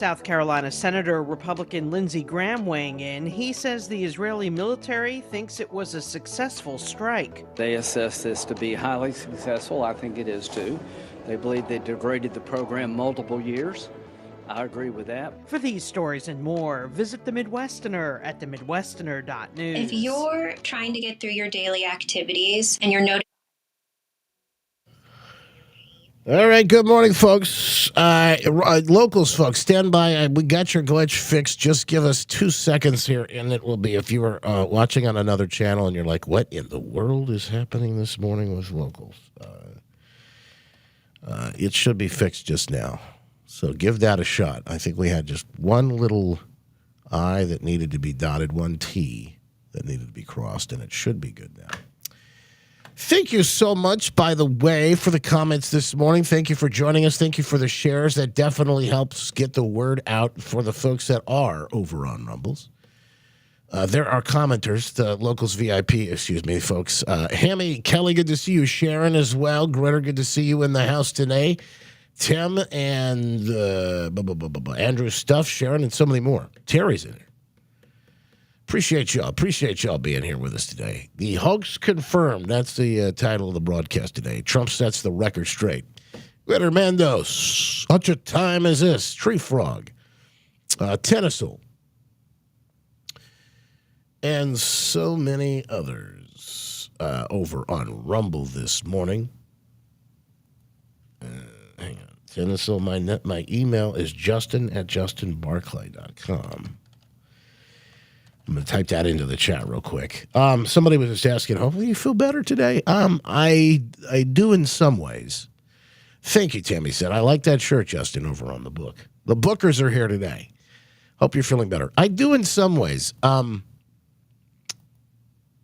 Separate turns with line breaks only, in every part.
South Carolina Senator Republican Lindsey Graham weighing in. He says the Israeli military thinks it was a successful strike.
They assess this to be highly successful. I think it is too. They believe they degraded the program multiple years. I agree with that.
For these stories and more, visit The Midwesterner at themidwesterner.news.
If you're trying to get through your daily activities and you're noticing.
All right, good morning, folks. Locals, folks, stand by. We got your glitch fixed. Just give us 2 seconds here, and it will be, if you were watching on another channel and you're like, what in the world is happening this morning with locals? It should be fixed just now. So give that a shot. I think we had just one little I that needed to be dotted, one T that needed to be crossed, and it should be good now. Thank you so much, by the way, for the comments this morning. Thank you for joining us. Thank you for the shares. That definitely helps get the word out for the folks that are over on Rumbles. There are commenters, the Locals VIP, excuse me, folks. Hammy, Kelly, good to see you. Sharon as well. Gritter, good to see you in the house today. Tim and Andrew Stuff, Sharon, and so many more. Terry's in here. Appreciate y'all being here with us today. The hoax confirmed. That's the title of the broadcast today. Trump sets the record straight. Ritter Mandos, such a time as this. Tree Frog, Tennyson, and so many others over on Rumble this morning. Hang on. Tennyson, my email is justin@justinbarclay.com. I'm going to type that into the chat real quick. Somebody was just asking, hopefully you feel better today. I do in some ways. Thank you, Tammy said. I like that shirt, Justin, over on the book. The bookers are here today. Hope you're feeling better. I do in some ways.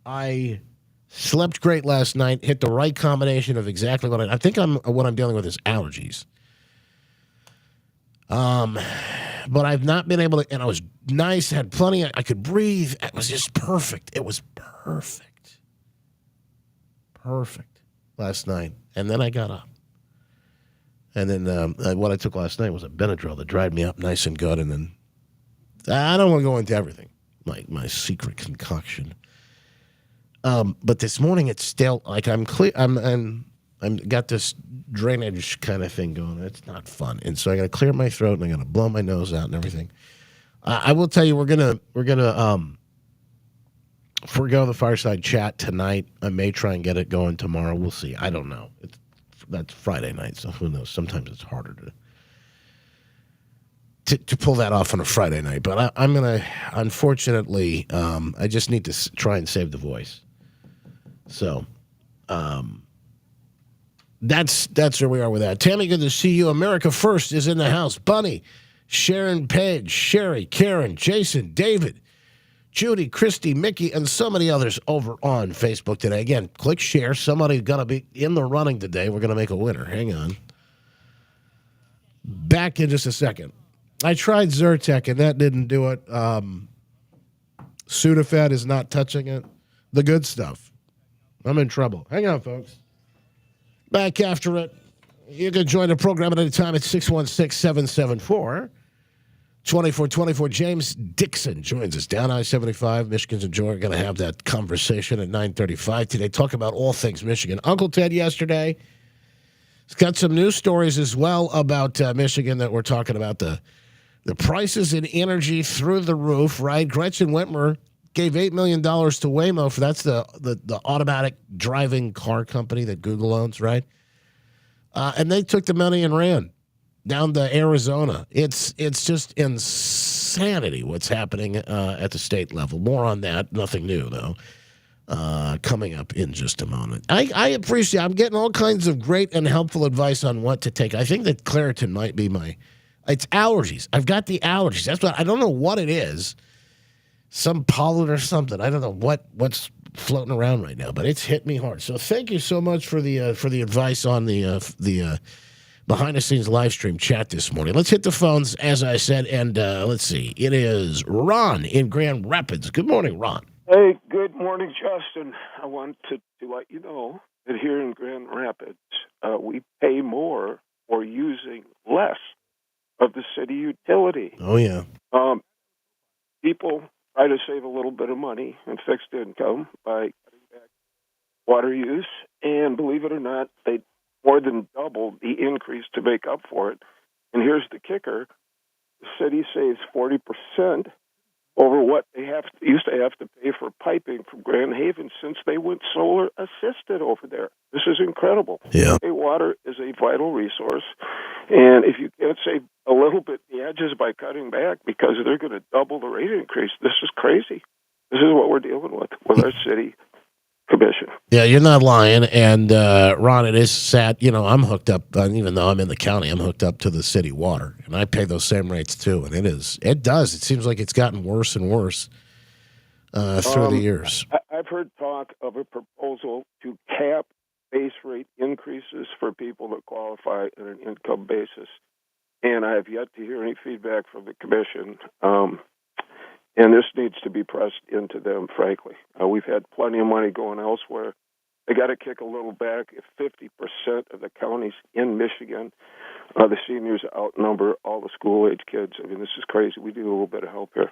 I slept great last night, hit the right combination of exactly what I think what I'm dealing with is allergies. But I've not been able to, and I was nice, had plenty, I could breathe. It was just perfect. It was perfect. Perfect last night. And then I got up. And then what I took last night was a Benadryl that dried me up nice and good. And then I don't want to go into everything, like my secret concoction. But this morning it's still like I'm clear. I'm got this drainage kind of thing going. It's not fun, and so I got to clear my throat and I got to blow my nose out and everything. I will tell you, we're gonna forego the fireside chat tonight. I may try and get it going tomorrow. We'll see. I don't know. That's Friday night, so who knows? Sometimes it's harder to pull that off on a Friday night. But I'm gonna, unfortunately, I just need to try and save the voice. So. That's where we are with that. Tammy, good to see you. America First is in the house. Bunny, Sharon, Page, Sherry, Karen, Jason, David, Judy, Christy, Mickey, and so many others over on Facebook today. Again, click share. Somebody's going to be in the running today. We're going to make a winner. Hang on. Back in just a second. I tried Zyrtec, and that didn't do it. Sudafed is not touching it. The good stuff. I'm in trouble. Hang on, folks. Back after it. You can join the program at any time at 616-774-2424. James Dixon joins us down I-75. Michigan's and Georgia are going to have that conversation at 9:35 today. Talk about all things Michigan. Uncle Ted yesterday has got some news stories as well about Michigan that we're talking about. The prices in energy through the roof, right? Gretchen Whitmer gave $8 million to Waymo. That's the automatic driving car company that Google owns, right? And they took the money and ran down to Arizona. It's just insanity what's happening at the state level. More on that. Nothing new, though. Coming up in just a moment. I appreciate, I'm getting all kinds of great and helpful advice on what to take. I think that Claritin might be it's allergies. I've got the allergies. That's what, I don't know what it is. Some pollen or something. I don't know what's floating around right now, but it's hit me hard. So thank you so much for the advice on the behind the scenes live stream chat this morning. Let's hit the phones, as I said, and let's see. It is Ron in Grand Rapids. Good morning, Ron.
Hey, good morning, Justin. I want to let you know that here in Grand Rapids, we pay more for using less of the city utility.
Oh, yeah.
People try to save a little bit of money and fixed income by cutting back water use, and believe it or not, they more than doubled the increase to make up for it. And here's the kicker. The city saves 40% over what they used to have to pay for piping from Grand Haven since they went solar assisted over there. This is incredible.
Yeah.
Water is a vital resource, and if you can't save a little bit the edges by cutting back because they're going to double the rate increase, this is crazy. This is what we're dealing with our city commission.
Yeah, you're not lying. And, Ron, it is sad. You know, I'm hooked up, even though I'm in the county, I'm hooked up to the city water. And I pay those same rates, too. And it does. It seems like it's gotten worse and worse through the years.
I've heard talk of a proposal to cap base rate increases for people that qualify on an income basis. And I have yet to hear any feedback from the commission. And this needs to be pressed into them, frankly. We've had plenty of money going elsewhere. They got to kick a little back. If 50% of the counties in Michigan, the seniors outnumber all the school-age kids. I mean, this is crazy. We need a little bit of help here.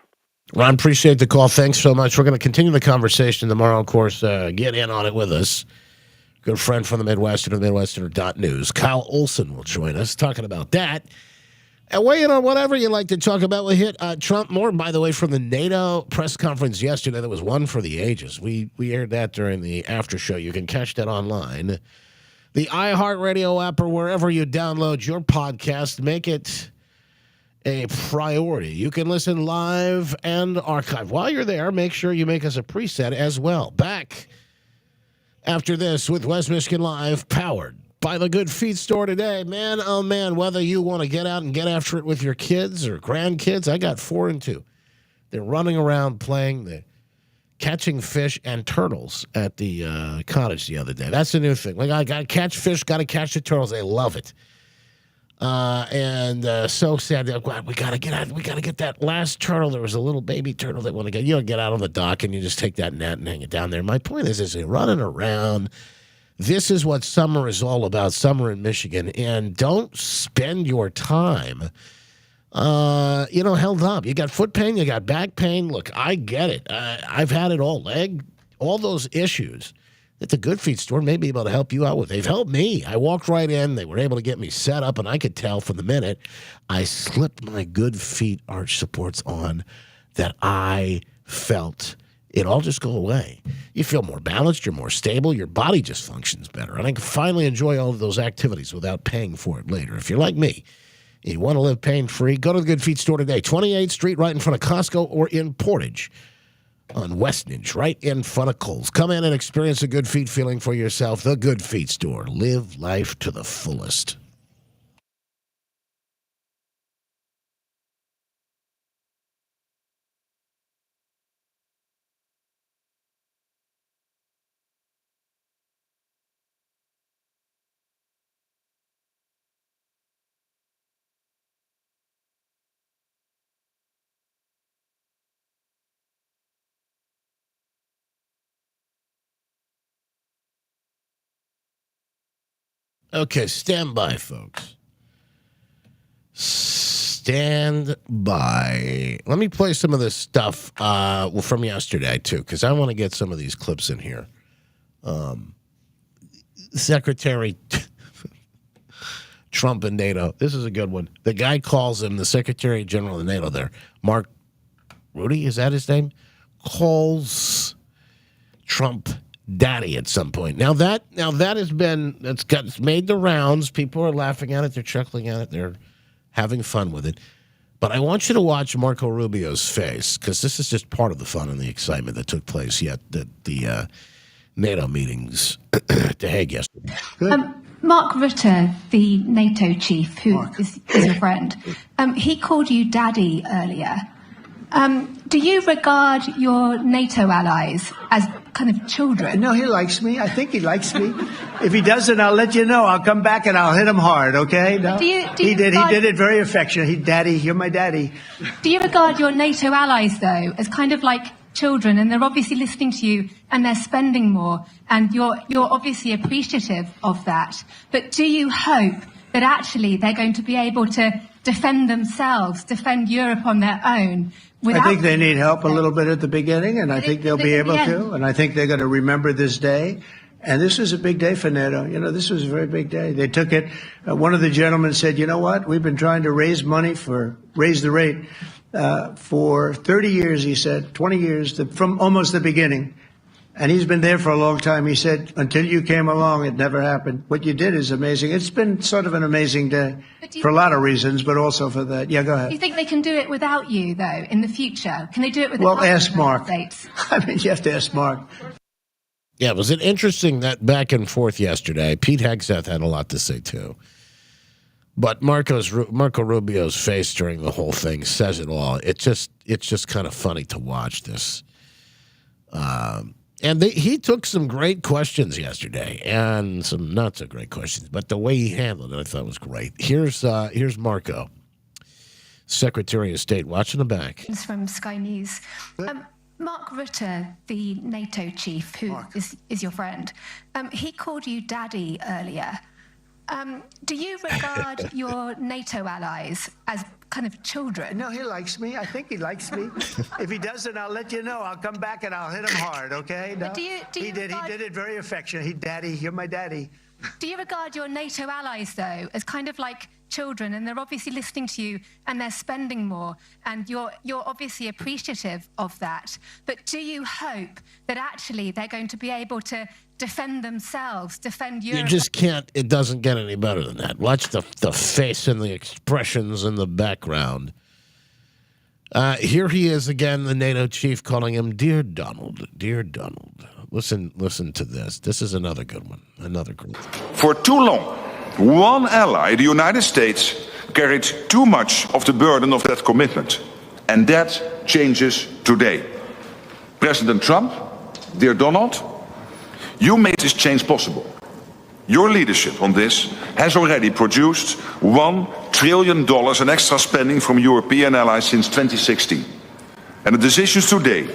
Ron, appreciate the call. Thanks so much. We're going to continue the conversation tomorrow, of course. Get in on it with us. Good friend from the Midwestern, Midwesterner.news. Kyle Olson will join us talking about that. And weigh in on whatever you like to talk about. We hit Trump more, by the way, from the NATO press conference yesterday. That was one for the ages. We aired that during the after show. You can catch that online. The iHeartRadio app or wherever you download your podcast, make it a priority. You can listen live and archive. While you're there, make sure you make us a preset as well. Back after this with West Michigan Live, powered by the Good Feet store today. Man, oh man, whether you want to get out and get after it with your kids or grandkids, I got 4 and 2. They're running around playing catching fish and turtles at the cottage the other day. That's a new thing. Like, I got to catch fish, got to catch the turtles. They love it. So sad. We got to get out. We got to get that last turtle. There was a little baby turtle that want to get out on the dock and you just take that net and hang it down there. My point is they're running around. This is what summer is all about, summer in Michigan. And don't spend your time, held up. You got foot pain, you got back pain. Look, I get it. I've had it all, all those issues that the Good Feet store may be able to help you out with. They've helped me. I walked right in. They were able to get me set up, and I could tell from the minute I slipped my Good Feet arch supports on that I felt it all just go away. You feel more balanced, you're more stable, your body just functions better. And I can finally enjoy all of those activities without paying for it later. If you're like me, and you want to live pain-free, go to the Good Feet store today. 28th Street, right in front of Costco, or in Portage on Westnedge, right in front of Kohl's. Come in and experience a Good Feet feeling for yourself. The Good Feet store. Live life to the fullest. Okay, stand by, folks. Stand by. Let me play some of this stuff from yesterday, too, because I want to get some of these clips in here. Secretary Trump and NATO. This is a good one. The guy calls him, the Secretary General of NATO there, Mark Rudy, is that his name? Calls Trump daddy at some point. Now that has been, it's made the rounds. People are laughing at it. They're chuckling at it. They're having fun with it. But I want you to watch Marco Rubio's face, because this is just part of the fun and the excitement that took place at the NATO meetings at The Hague yesterday.
Mark Rutte, the NATO chief, who is your friend, he called you daddy earlier. Do you regard your NATO allies as kind of children?
No, he likes me. I think he likes me. If he doesn't, I'll let you know. I'll come back and I'll hit him hard, okay? No? He did it very affectionate. Daddy, you're my daddy.
Do you regard your NATO allies, though, as kind of like children? And they're obviously listening to you and they're spending more. And you're obviously appreciative of that. But do you hope that actually they're going to be able to defend themselves, defend Europe on their own.
I think they need help a little bit at the beginning, and I think they'll be able to. And I think they're going to remember this day. And this was a big day for NATO. You know, this was a very big day. They took it. One of the gentlemen said, you know what? We've been trying to raise the rate for 30 years, he said, 20 years, from almost the beginning. And he's been there for a long time. He said, until you came along, it never happened. What you did is amazing. It's been sort of an amazing day for a lot of reasons, but also for that. Yeah, go ahead.
Do you think they can do it without you, though, in the future? Can they do it without
Well, ask
the
Mark.
United States?
I mean, you have to ask Mark.
Yeah, was it interesting that back and forth yesterday? Pete Hegseth had a lot to say, too. But Marco Rubio's face during the whole thing says it all. It's just kind of funny to watch this. And he took some great questions yesterday, and some not so great questions, but the way he handled it, I thought was great. Here's Marco, Secretary of State, watching the back.
It's from Sky News. Mark Rutte, the NATO chief, who is your friend, he called you daddy earlier. Do you regard your NATO allies as kind of children?
No, he likes me. I think he likes me. If he doesn't, I'll let you know. I'll come back and I'll hit him hard, okay? No? He did it very affectionate. Daddy, you're my daddy.
Do you regard your NATO allies, though, as kind of like children, and they're obviously listening to you and they're spending more, and you're obviously appreciative of that, but do you hope that actually they're going to be able to defend themselves, defend Europe?
You just can't. It doesn't get any better than that. Watch the face and the expressions in the background. Here he is again, the NATO chief, calling him Dear Donald, Dear Donald. Listen to this. This is another good one. Another great one.
For too long, one ally, the United States, carried too much of the burden of that commitment. And that changes today. President Trump, dear Donald, you made this change possible. Your leadership on this has already produced $1 trillion in extra spending from European allies since 2016. And the decisions today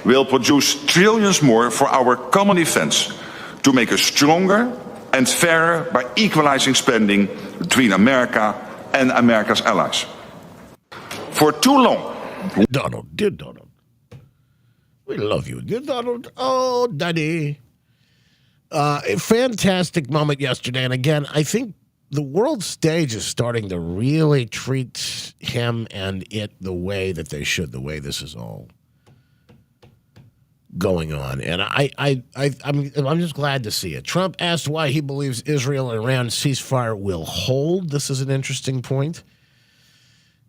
will produce trillions more for our common defense to make us stronger and fairer by equalizing spending between America and America's allies. For too long...
Donald, dear Donald. We love you, dear Donald. Oh, Daddy. A fantastic moment yesterday. And again, I think the world stage is starting to really treat him and it the way that they should, the way this is all going on. And I'm just glad to see it. Trump asked why he believes Israel and Iran ceasefire will hold. This is an interesting point.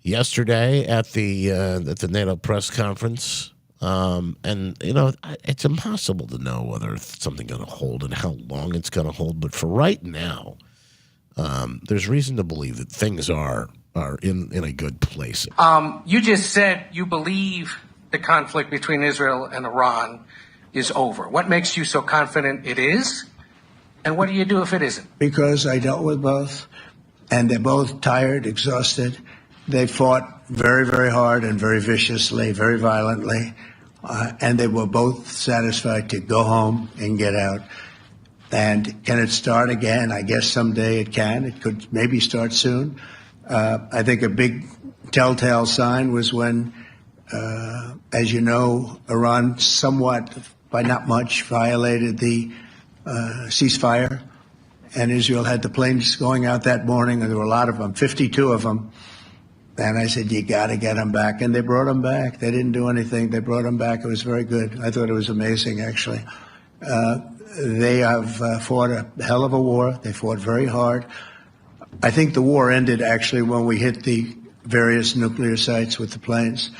Yesterday at the NATO press conference, and you know, it's impossible to know whether something's going to hold and how long it's going to hold. But for right now, there's reason to believe that things are in a good place.
You just said you believe the conflict between Israel and Iran is over. What makes you so confident it is? And what do you do if it isn't? Because I dealt with both, and they're both tired, exhausted. They fought very, very hard and very viciously, very violently, and they were both satisfied to go home and get out. And can it start again? I guess someday it can. It could maybe start soon. I think a big telltale sign was when, as you know, Iran somewhat, by not much, violated the ceasefire. And Israel had the planes going out that morning, and there were a lot of them, 52 of them. And I said, you got to get them back. And they brought them back. They didn't do anything. They brought them back. It was very good. I thought it was amazing, actually. They have fought a hell of a war. They fought very hard. I think the war ended, actually, when we hit the various nuclear sites with the planes.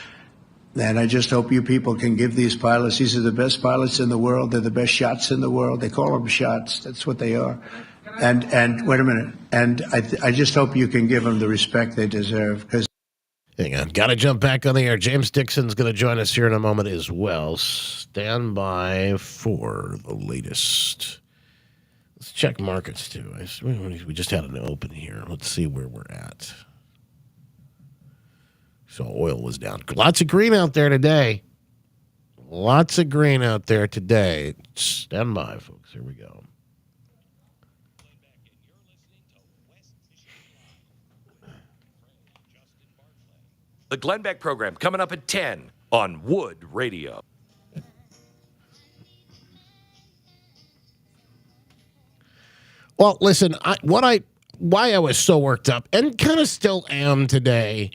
And I just hope you people can give these pilots, these are the best pilots in the world. They're the best shots in the world. They call them shots. That's what they are. And wait a minute. And I just hope you can give them the respect they deserve. Because
hang on. Got to jump back on the air. James Dixon's going to join us here in a moment as well. Stand by for the latest. Let's check markets, too. We just had an open here. Let's see where we're at. So oil was down. Lots of green out there today. Lots of green out there today. Stand by, folks. Here we go.
The Glenn Beck program coming up at 10 on Wood Radio.
Well, listen, why I was so worked up and kind of still am today,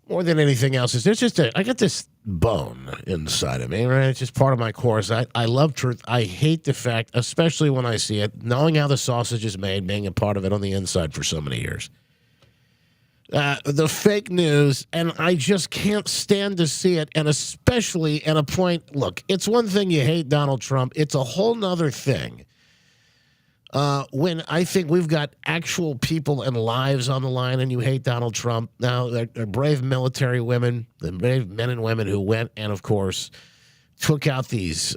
more than anything else, is I got this bone inside of me, right? It's just part of my course. I love truth. I hate the fact, especially when I see it, knowing how the sausage is made, being a part of it on the inside for so many years. The fake news, and I just can't stand to see it, and especially at a point, look, it's one thing you hate Donald Trump. It's a whole nother thing when I think we've got actual people and lives on the line and you hate Donald Trump. Now, they're brave military women, the brave men and women who went and, of course, took out these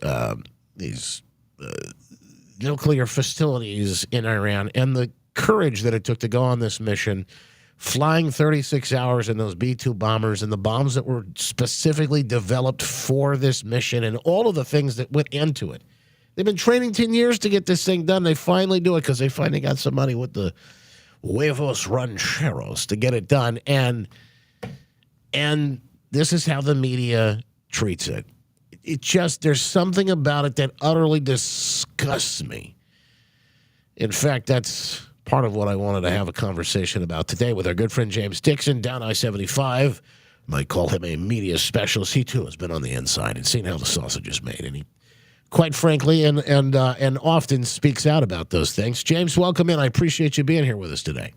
nuclear facilities in Iran, and the courage that it took to go on this mission, flying 36 hours in those B-2 bombers and the bombs that were specifically developed for this mission and all of the things that went into it. They've been training 10 years to get this thing done. They finally do it because they finally got some money with the huevos rancheros to get it done. And this is how the media treats it. It just, there's something about it that utterly disgusts me. In fact, that's part of what I wanted to have a conversation about today with our good friend James Dixon down I-75. Might call him a media specialist. He, too, has been on the inside and seen how the sausage is made. And he, quite frankly, and often speaks out about those things. James, welcome in. I appreciate you being here with us today.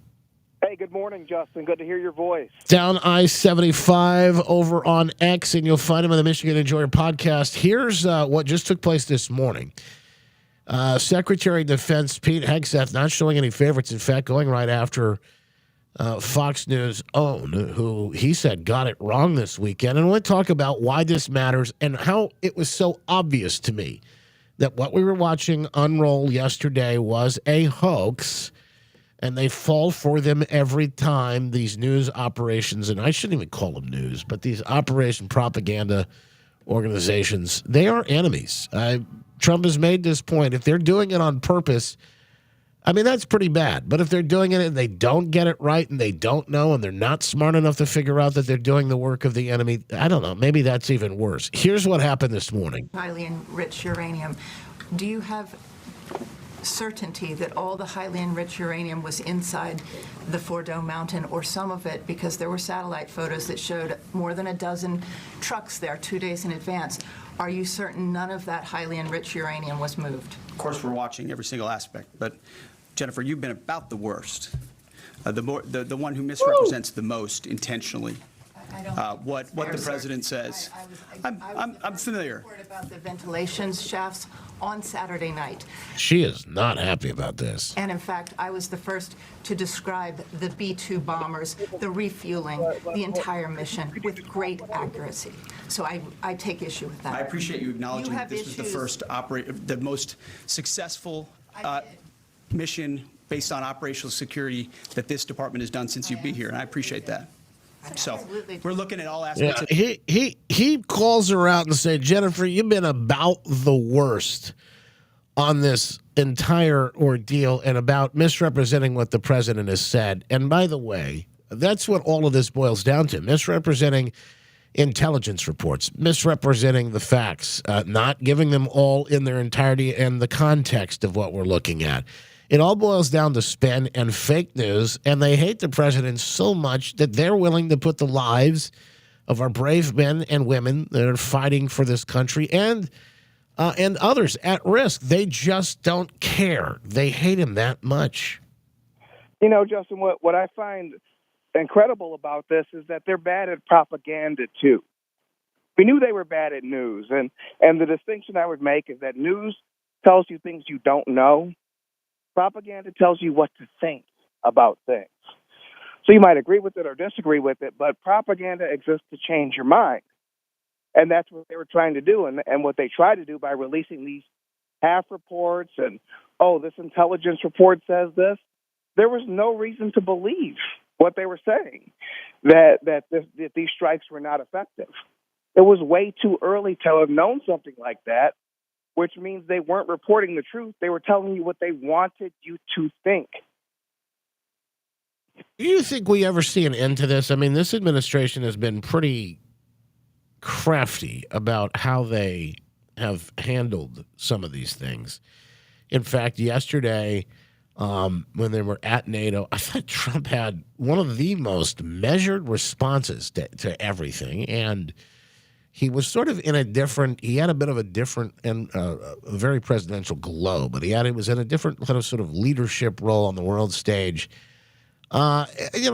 Hey, good morning, Justin. Good to hear your voice.
Down I-75 over on X, and you'll find him on the Michigan Enjoyer podcast. Here's what just took place this morning. Secretary of Defense Pete Hegseth not showing any favorites. In fact, going right after Fox News' own, who he said got it wrong this weekend. And I want to talk about why this matters and how it was so obvious to me that what we were watching unroll yesterday was a hoax, and they fall for them every time, these news operations, and I shouldn't even call them news, but these operation propaganda organizations, they are enemies. Trump has made this point. If they're doing it on purpose, I mean, that's pretty bad. But if they're doing it and they don't get it right and they don't know and they're not smart enough to figure out that they're doing the work of the enemy, I don't know. Maybe that's even worse. Here's what happened this morning.
Highly enriched uranium. Do you have certainty that all the highly enriched uranium was inside the Fordo Mountain, or some of it, because there were satellite photos that showed more than a dozen trucks there 2 days in advance? Are you certain none of that highly enriched uranium was moved?
Of course, we're watching every single aspect, but Jennifer, you've been about the worst, the one who misrepresents the most intentionally. What the president says. I'm familiar.
About the ventilation shafts on Saturday night.
She is not happy about this.
And in fact, I was the first to describe the B-2 bombers, the refueling, the entire mission with great accuracy. So I take issue with that.
I appreciate you acknowledging that this was the first the most successful mission based on operational security that this department has done since you've been here, and I appreciate that. So we're looking at all aspects.
Yeah, he calls her out and says, Jennifer, you've been about the worst on this entire ordeal and about misrepresenting what the president has said. And by the way, that's what all of this boils down to, misrepresenting intelligence reports, misrepresenting the facts, not giving them all in their entirety and the context of what we're looking at. It all boils down to spin and fake news, and they hate the president so much that they're willing to put the lives of our brave men and women that are fighting for this country and others at risk. They just don't care. They hate him that much.
You know, Justin, what I find incredible about this is that they're bad at propaganda, too. We knew they were bad at news, and the distinction I would make is that news tells you things you don't know. Propaganda tells you what to think about things. So you might agree with it or disagree with it, but propaganda exists to change your mind. And that's what they were trying to do. And what they tried to do by releasing these half reports and, this intelligence report says this, there was no reason to believe what they were saying, that these strikes were not effective. It was way too early to have known something like that, which means they weren't reporting the truth. They were telling you what they wanted you to think.
Do you think we ever see an end to this? I mean, this administration has been pretty crafty about how they have handled some of these things. In fact, yesterday, when they were at NATO, I thought Trump had one of the most measured responses to everything. And he was sort of in a different, he had a bit of a different and a very presidential glow, but he was in a different kind of sort of leadership role on the world stage. I'm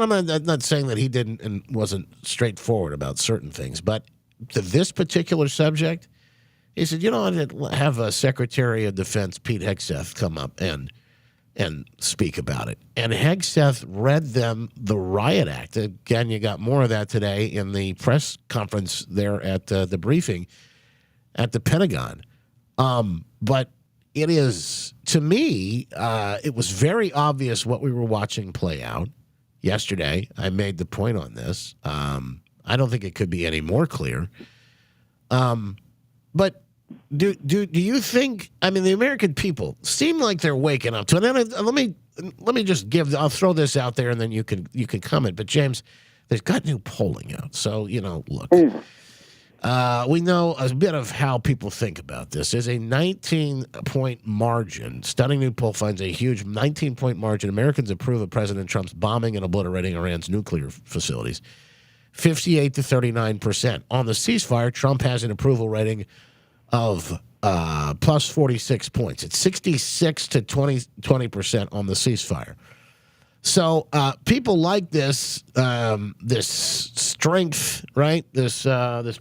not saying that he didn't and wasn't straightforward about certain things, but to this particular subject, he said, I'd have Secretary of Defense Pete Hegseth come up and speak about it. And Hegseth read them the Riot Act. Again, you got more of that today in the press conference there at the briefing at the Pentagon. But it is, to me, it was very obvious what we were watching play out yesterday. I made the point on this. I don't think it could be any more clear. But do you think? I mean, the American people seem like they're waking up to it. And let me just I'll throw this out there, and then you can comment. But James, they've got new polling out, so look. We know a bit of how people think about this. There's a 19-point margin. Stunning new poll finds a huge 19-point margin. Americans approve of President Trump's bombing and obliterating Iran's nuclear facilities. 58 to 39%. On the ceasefire, Trump has an approval rating of plus 46 points. It's 66 to 20% on the ceasefire. So people like this strength, right? This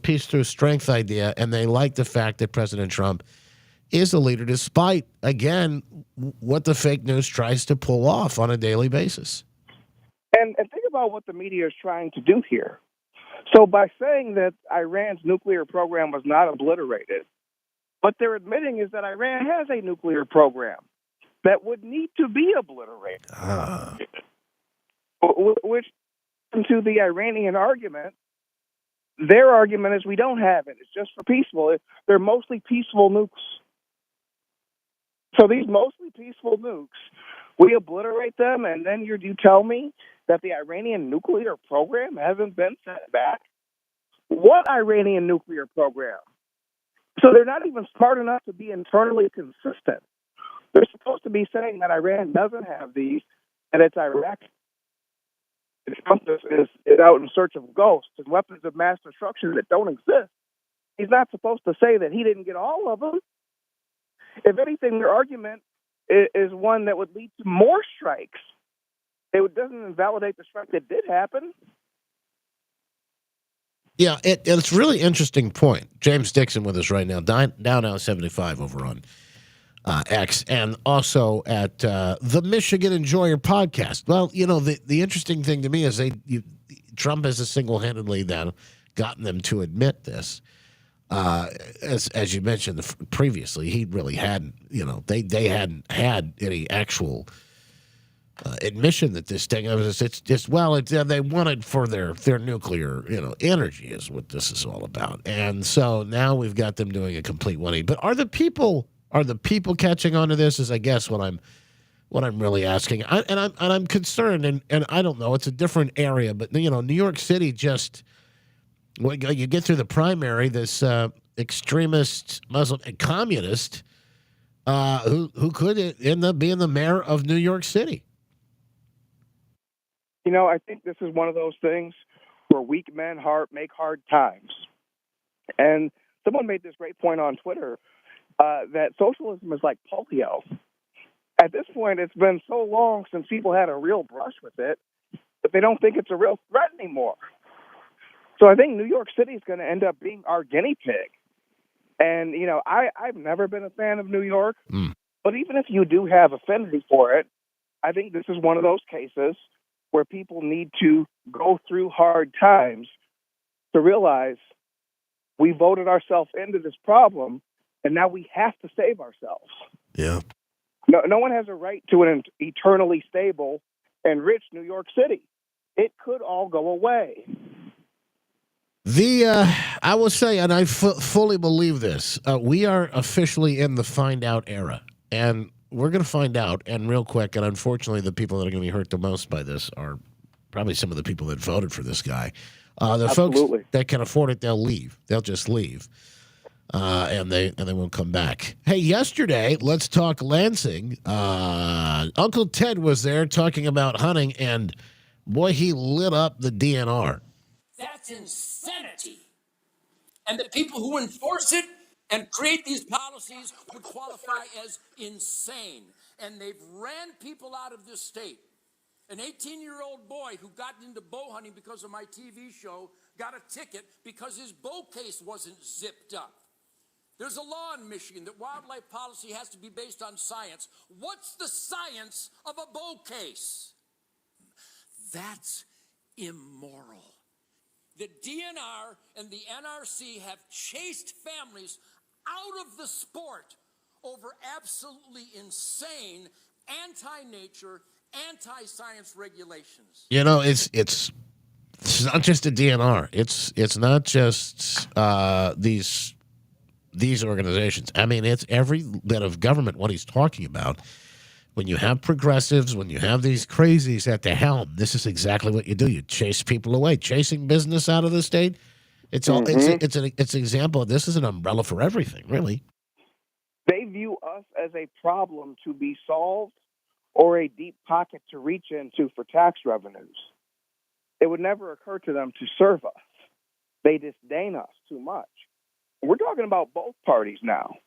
peace through strength idea, and they like the fact that President Trump is a leader, despite, again, what the fake news tries to pull off on a daily basis.
And think about what the media is trying to do here. So by saying that Iran's nuclear program was not obliterated, what they're admitting is that Iran has a nuclear program that would need to be obliterated. Which, to the Iranian argument, their argument is we don't have it. It's just for peaceful. They're mostly peaceful nukes. So these mostly peaceful nukes, we obliterate them, and then you tell me that the Iranian nuclear program hasn't been set back? What Iranian nuclear program? So they're not even smart enough to be internally consistent. They're supposed to be saying that Iran doesn't have these, and it's Iraq. Trump is out in search of ghosts and weapons of mass destruction that don't exist. He's not supposed to say that he didn't get all of them. If anything, their argument is one that would lead to more strikes. It doesn't invalidate the strike that did happen.
Yeah, it's a really interesting point. James Dixon with us right now, down now 75 over on X, and also at the Michigan Enjoyer podcast. Well, the interesting thing to me is Trump has single-handedly then gotten them to admit this. As you mentioned previously, he really hadn't. They hadn't had any actual admission that this thing they wanted for their nuclear energy is what this is all about. And so now we've got them doing a complete 180. But are the people catching on to this? Is I guess what I'm really asking. I'm concerned, and I don't know. It's a different area, but New York City just. When you get through the primary, this extremist Muslim and communist who could end up being the mayor of New York City.
I think this is one of those things where weak men make hard times. And someone made this great point on Twitter that socialism is like polio. At this point, it's been so long since people had a real brush with it that they don't think it's a real threat anymore. So I think New York City is going to end up being our guinea pig. And, I've never been a fan of New York, but even if you do have affinity for it, I think this is one of those cases where people need to go through hard times to realize we voted ourselves into this problem, and now we have to save ourselves.
Yeah.
No one has a right to an eternally stable and rich New York City. It could all go away.
I will say, and I fully believe this, we are officially in the find out era. And we're going to find out, and real quick, and unfortunately the people that are going to be hurt the most by this are probably some of the people that voted for this guy. The
Absolutely.
folks that can afford it, they'll leave. They'll just leave. And they won't come back. Hey, yesterday, let's talk Lansing. Uncle Ted was there talking about hunting, and boy, he lit up the DNR.
That's insanity. And the people who enforce it and create these policies would qualify as insane. And they've ran people out of this state. An 18-year-old boy who got into bow hunting because of my TV show got a ticket because his bow case wasn't zipped up. There's a law in Michigan that wildlife policy has to be based on science. What's the science of a bow case? That's immoral. The DNR and the NRC have chased families out of the sport over absolutely insane anti-nature, anti-science regulations.
You know, it's not just a DNR. It's not just these organizations. I mean, it's every bit of government. What he's talking about. When you have progressives, when you have these crazies at the helm, this is exactly what you do. You chase people away, chasing business out of the state. It's all. It's an example. This is an umbrella for everything, really.
They view us as a problem to be solved or a deep pocket to reach into for tax revenues. It would never occur to them to serve us. They disdain us too much. We're talking about both parties now.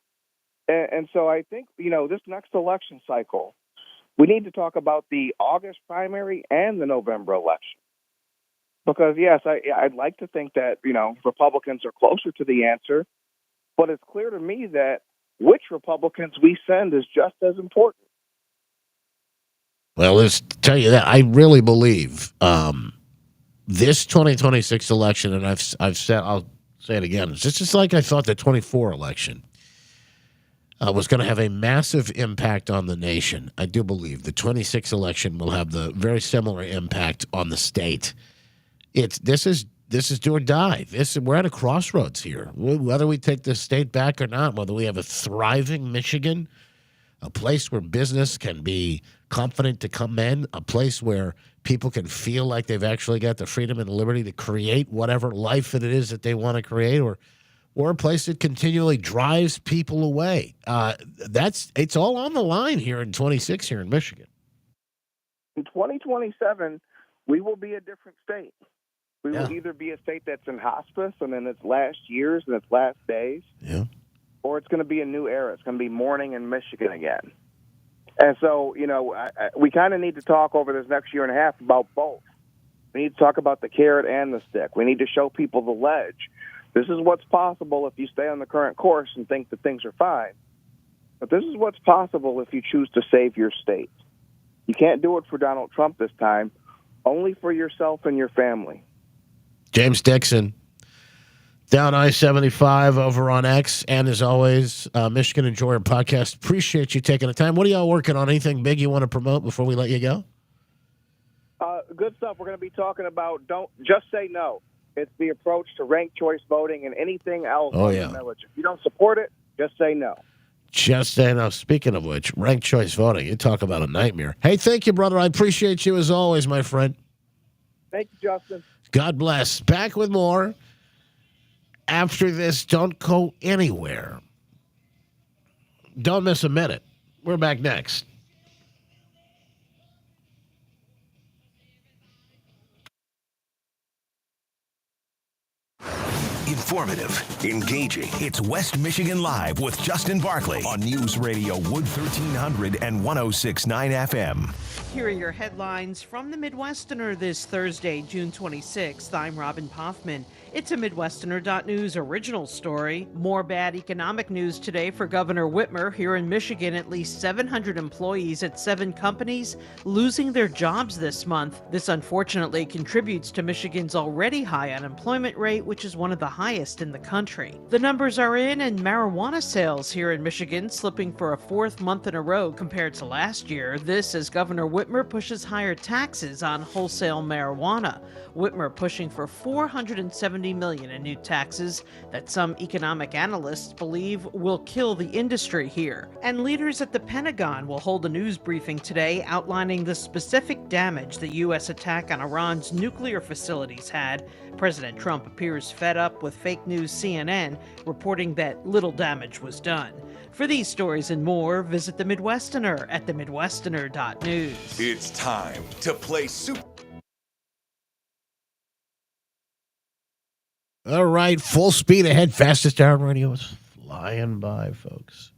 And so I think, this next election cycle, we need to talk about the August primary and the November election. Because, yes, I'd like to think that, Republicans are closer to the answer. But it's clear to me that which Republicans we send is just as important.
Well, let's tell you that. I really believe this 2026 election, and I'll say it again, it's just like I thought the 24 election was going to have a massive impact on the nation. I do believe the 26 election will have the very similar impact on the state. This is do or die. We're at a crossroads here. Whether we take this state back or not, whether we have a thriving Michigan, a place where business can be confident to come in, a place where people can feel like they've actually got the freedom and liberty to create whatever life it is that they want to create, or a place that continually drives people away. It's all on the line here in 26 here in Michigan.
In 2027, we will be a different state. We will either be a state that's in hospice and in its last years and its last days, or it's going to be a new era. It's going to be morning in Michigan again. And so, we kind of need to talk over this next year and a half about both. We need to talk about the carrot and the stick. We need to show people the ledge. This is what's possible if you stay on the current course and think that things are fine. But this is what's possible if you choose to save your state. You can't do it for Donald Trump this time, only for yourself and your family.
James Dixon, down I-75 over on X. And as always, Michigan Enjoyer Podcast. Appreciate you taking the time. What are y'all working on? Anything big you want to promote before we let you go?
Good stuff. We're going to be talking about Don't Just Say No. It's the approach to ranked choice voting and anything else on the millage. If you don't support it, just say no.
Just say no. Speaking of which, ranked choice voting, you talk about a nightmare. Hey, thank you, brother. I appreciate you as always, my friend.
Thank you, Justin.
God bless. Back with more. After this, don't go anywhere. Don't miss a minute. We're back next.
Informative, engaging. It's West Michigan Live with Justin Barkley on News Radio Wood 1300 and 106.9 FM.
Here are your headlines from the Midwesterner this Thursday, June 26th. I'm Robin Poffman. It's a Midwesterner.news original story. More bad economic news today for Governor Whitmer. Here in Michigan, at least 700 employees at 7 companies losing their jobs this month. This unfortunately contributes to Michigan's already high unemployment rate, which is one of the highest in the country. The numbers are in, and marijuana sales here in Michigan slipping for a fourth month in a row compared to last year. This as Governor Whitmer pushes higher taxes on wholesale marijuana. Whitmer pushing for $470 million in new taxes that some economic analysts believe will kill the industry here. And leaders at the Pentagon will hold a news briefing today outlining the specific damage the U.S. attack on Iran's nuclear facilities had. President Trump appears fed up with fake news CNN reporting that little damage was done. For these stories and more, visit The Midwesterner at themidwesterner.news.
It's time to play Super.
All right, full speed ahead. Fastest hour on radio is flying by, folks.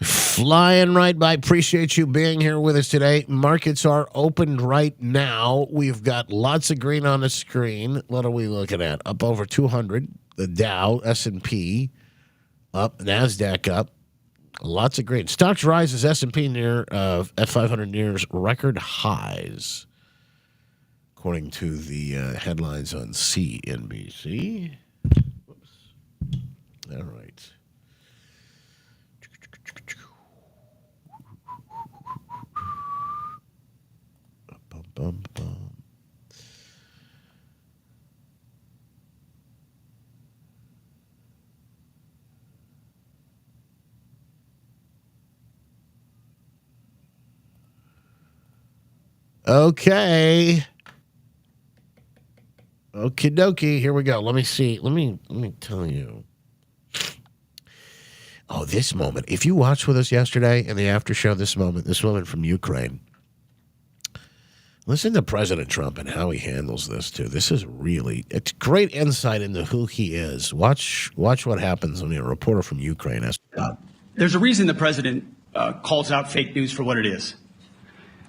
Flying right by. Appreciate you being here with us today. Markets are opened right now. We've got lots of green on the screen. What are we looking at? Up over 200. The Dow, S&P up, NASDAQ up. Lots of green. Stocks rises, S&P near at 500 nears record highs, according to the headlines on CNBC. Whoops. All right. Bum, bum, bum. Okay. Okie dokie. Here we go. Let me see. Let me tell you. Oh, this moment. If you watched with us yesterday in the after show, this moment from Ukraine. Listen to President Trump and how he handles this, too. This is really, it's great insight into who he is. Watch what happens when a reporter from Ukraine asks.
There's a reason the president calls out fake news for what it is.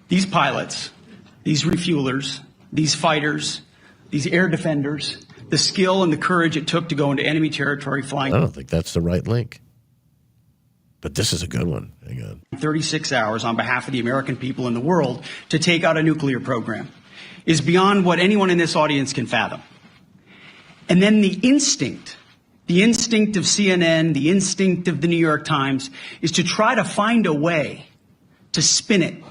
These pilots, these refuelers, these fighters, these air defenders, the skill and the courage it took to go into enemy territory flying.
I don't think that's the right link. But this is a good one. Hang on.
36 hours on behalf of the American people and the world to take out a nuclear program is beyond what anyone in this audience can fathom. And then the instinct of CNN, the instinct of the New York Times is to try to find a way to spin it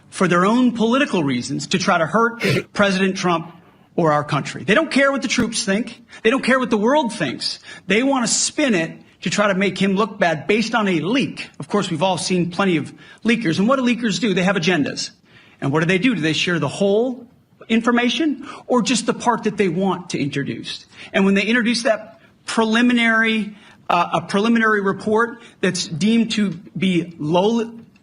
for their own political reasons to try to hurt President Trump or our country. They don't care what the troops think. They don't care what the world thinks. They want to spin it to try to make him look bad based on a leak. Of course, we've all seen plenty of leakers. And what do leakers do? They have agendas. And what do? Do they share the whole information or just the part that they want to introduce? And when they introduce that preliminary report that's deemed to be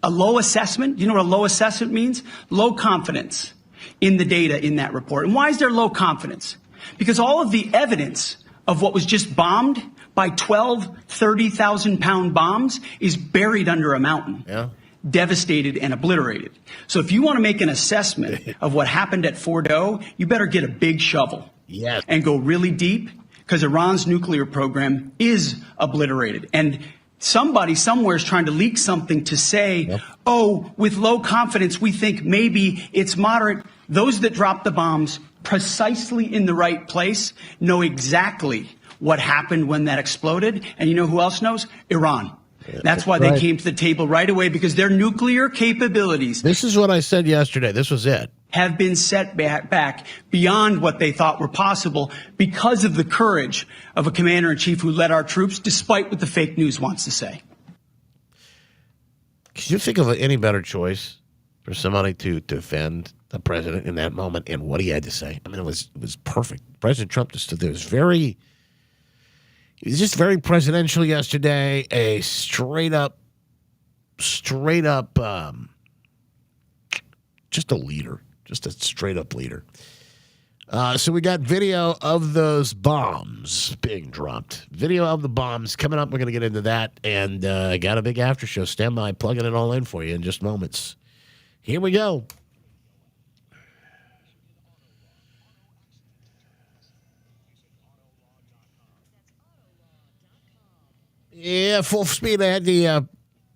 a low assessment, you know what a low assessment means? Low confidence in the data in that report. And why is there low confidence? Because all of the evidence of what was just bombed by 12 30,000-pound bombs is buried under a mountain, devastated and obliterated. So if you want to make an assessment of what happened at Fordo, you better get a big shovel and go really deep, because Iran's nuclear program is obliterated. And somebody somewhere is trying to leak something to say, oh, with low confidence, we think maybe it's moderate. Those that dropped the bombs precisely in the right place know exactly what happened when that exploded. And you know who else knows? Iran. That's why they came to the table right away, because their nuclear capabilities.
This is what I said yesterday. This was it.
Have been set back beyond what they thought were possible because of the courage of a commander-in-chief who led our troops, despite what the fake news wants to say.
Could you think of any better choice for somebody to defend the president in that moment and what he had to say? I mean, it was perfect. President Trump just stood there. He was just very presidential yesterday. A straight up, just a leader. Just a straight-up leader. So we got video of those bombs being dropped. Video of the bombs coming up. We're going to get into that. And got a big after show. Stand by, plugging it all in for you in just moments. Here we go. Yeah, full speed ahead. The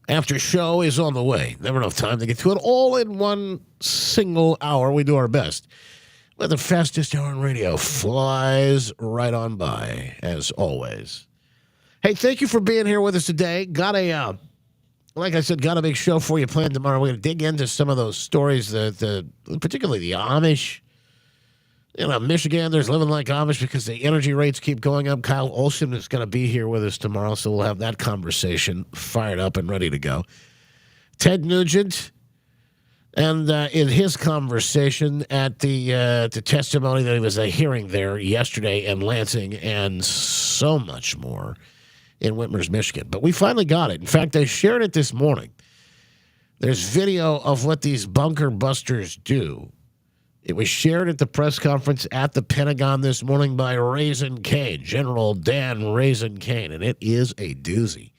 after show is on the way. Never enough time to get to it all in one single hour. We do our best. Well, the fastest hour on radio flies right on by, as always. Hey, thank you for being here with us today. Like I said, got a big show for you planned tomorrow. We're going to dig into some of those stories, particularly the Amish. Michiganders living like Amish because the energy rates keep going up. Kyle Olson is going to be here with us tomorrow, so we'll have that conversation fired up and ready to go. Ted Nugent, and in his conversation at the testimony that he was hearing there yesterday in Lansing, and so much more in Whitmers, Michigan. But we finally got it. In fact, they shared it this morning. There's video of what these bunker busters do. It was shared at the press conference at the Pentagon this morning by Raisin Kane, General Dan Raisin Kane, and it is a doozy.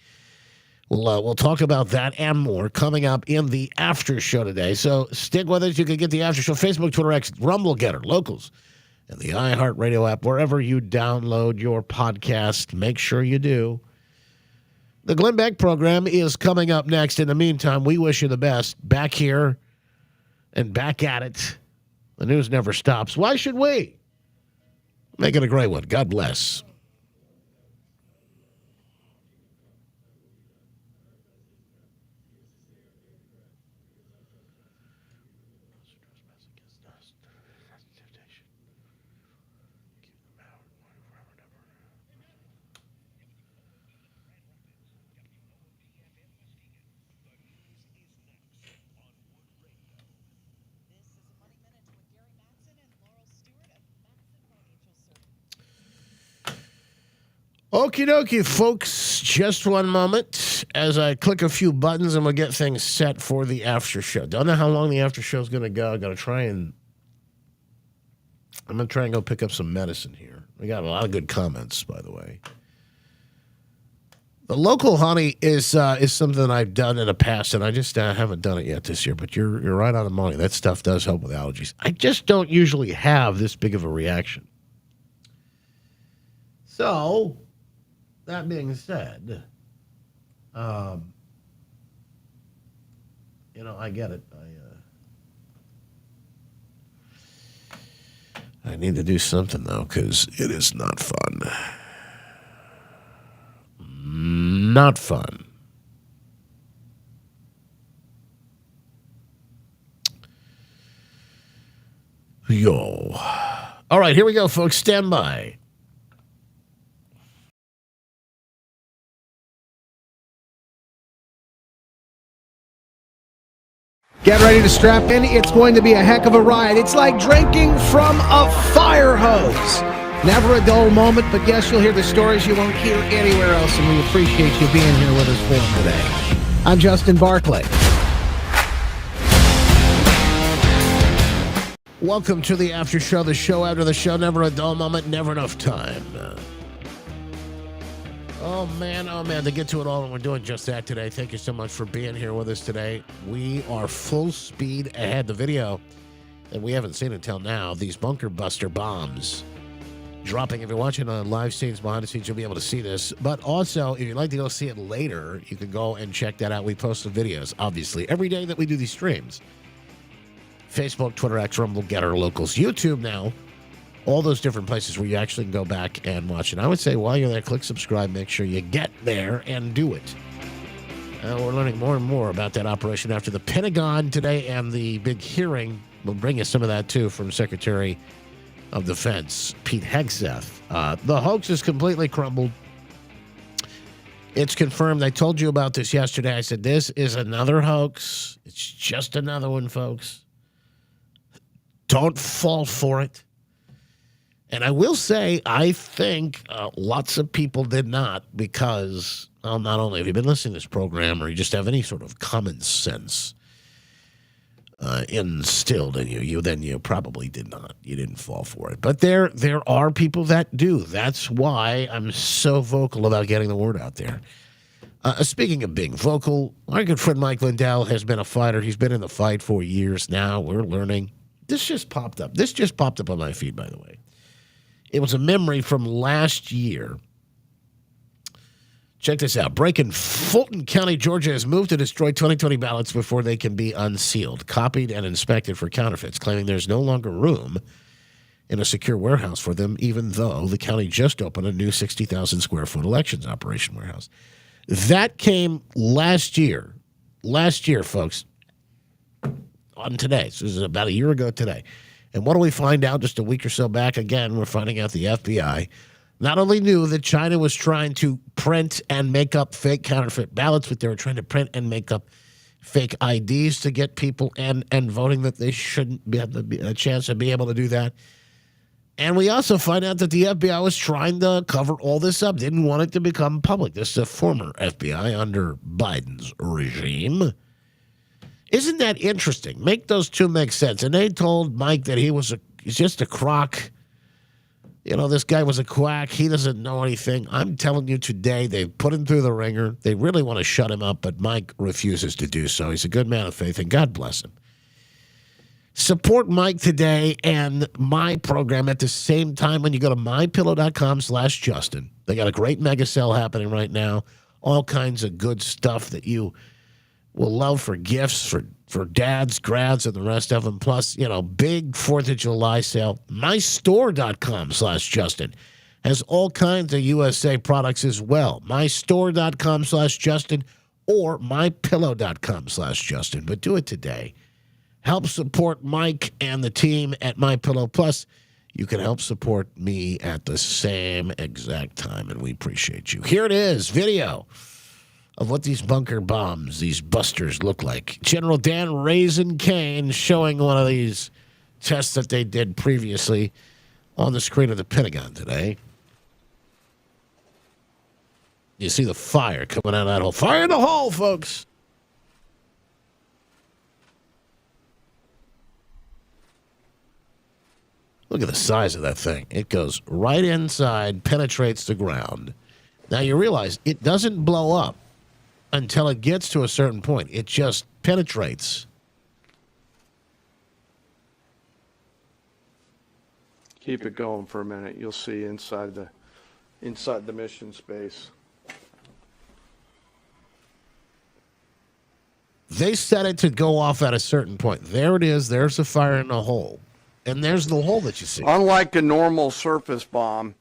We'll talk about that and more coming up in the after show today. So stick with us. You can get the after show, Facebook, Twitter, X, Rumble Getter, Locals, and the iHeartRadio app, wherever you download your podcast. Make sure you do. The Glenn Beck program is coming up next. In the meantime, we wish you the best. Back here and back at it. The news never stops. Why should we? Make it a great one. God bless. Okie dokie, folks. Just one moment as I click a few buttons and we'll get things set for the after show. Don't know how long the after show is going to go. I'm going to try and go pick up some medicine here. We got a lot of good comments, by the way. The local honey is something that I've done in the past, and I just haven't done it yet this year. But you're right on the money. That stuff does help with allergies. I just don't usually have this big of a reaction. So, that being said, I get it. I need to do something, though, because it is not fun. Not fun. Yo. All right, here we go, folks. Stand by.
Get ready to strap in. It's going to be a heck of a ride. It's like drinking from a fire hose. Never a dull moment, but yes, you'll hear the stories you won't hear anywhere else, and we appreciate you being here with us for them today. I'm Justin Barclay.
Welcome to the after show, the show after the show. Never a dull moment, never enough time. Oh, man, to get to it all, and we're doing just that today. Thank you so much for being here with us today. We are full speed ahead. The video that we haven't seen until now, these bunker buster bombs dropping. If you're watching on live scenes, behind the scenes, you'll be able to see this. But also, if you'd like to go see it later, you can go and check that out. We post the videos, obviously, every day that we do these streams. Facebook, Twitter, X, Rumble, Getter, Locals, YouTube now. All those different places where you actually can go back and watch it. I would say while you're there, click subscribe. Make sure you get there and do it. We're learning more and more about that operation after the Pentagon today and the big hearing. We'll bring you some of that, too, from Secretary of Defense Pete Hegseth. The hoax is completely crumbled. It's confirmed. I told you about this yesterday. I said, this is another hoax. It's just another one, folks. Don't fall for it. And I will say, I think lots of people did not because, well, not only have you been listening to this program or you just have any sort of common sense instilled in you, then you probably did not. You didn't fall for it. But there are people that do. That's why I'm so vocal about getting the word out there. Speaking of being vocal, our good friend Mike Lindell has been a fighter. He's been in the fight for years now. We're learning. This just popped up. This just popped up on my feed, by the way. It was a memory from last year. Check this out. Breaking Fulton County, Georgia has moved to destroy 2020 ballots before they can be unsealed, copied, and inspected for counterfeits, claiming there's no longer room in a secure warehouse for them, even though the county just opened a new 60,000 square foot elections operation warehouse. That came last year. Last year, folks, on today. So this is about a year ago today. And what do we find out just a week or so back? Again, we're finding out the FBI not only knew that China was trying to print and make up fake counterfeit ballots, but they were trying to print and make up fake IDs to get people and voting that they shouldn't have a chance to be able to do that. And we also find out that the FBI was trying to cover all this up, didn't want it to become public. This is a former FBI under Biden's regime. Isn't that interesting? Make those two make sense. And they told Mike that he's just a crock. You know, this guy was a quack. He doesn't know anything. I'm telling you today, they've put him through the ringer. They really want to shut him up, but Mike refuses to do so. He's a good man of faith, and God bless him. Support Mike today and my program at the same time when you go to mypillow.com/Justin. They got a great mega sale happening right now. All kinds of good stuff that you will love for gifts for dads, grads, and the rest of them. Plus, big 4th of July sale. mystore.com/Justin has all kinds of USA products as well. mystore.com/Justin or mypillow.com/Justin. But do it today. Help support Mike and the team at MyPillow. Plus, you can help support me at the same exact time, and we appreciate you. Here it is, video of what these bunker bombs, these busters look like. General Dan Raisin Kane showing one of these tests that they did previously on the screen of the Pentagon today. You see the fire coming out of that hole. Fire in the hole, folks! Look at the size of that thing. It goes right inside, penetrates the ground. Now you realize it doesn't blow up until it gets to a certain point. It just penetrates.
Keep it going for a minute. You'll see inside the mission space.
They set it to go off at a certain point. There it is. There's the fire in the hole. And there's the hole that you see.
Unlike a normal surface bomb,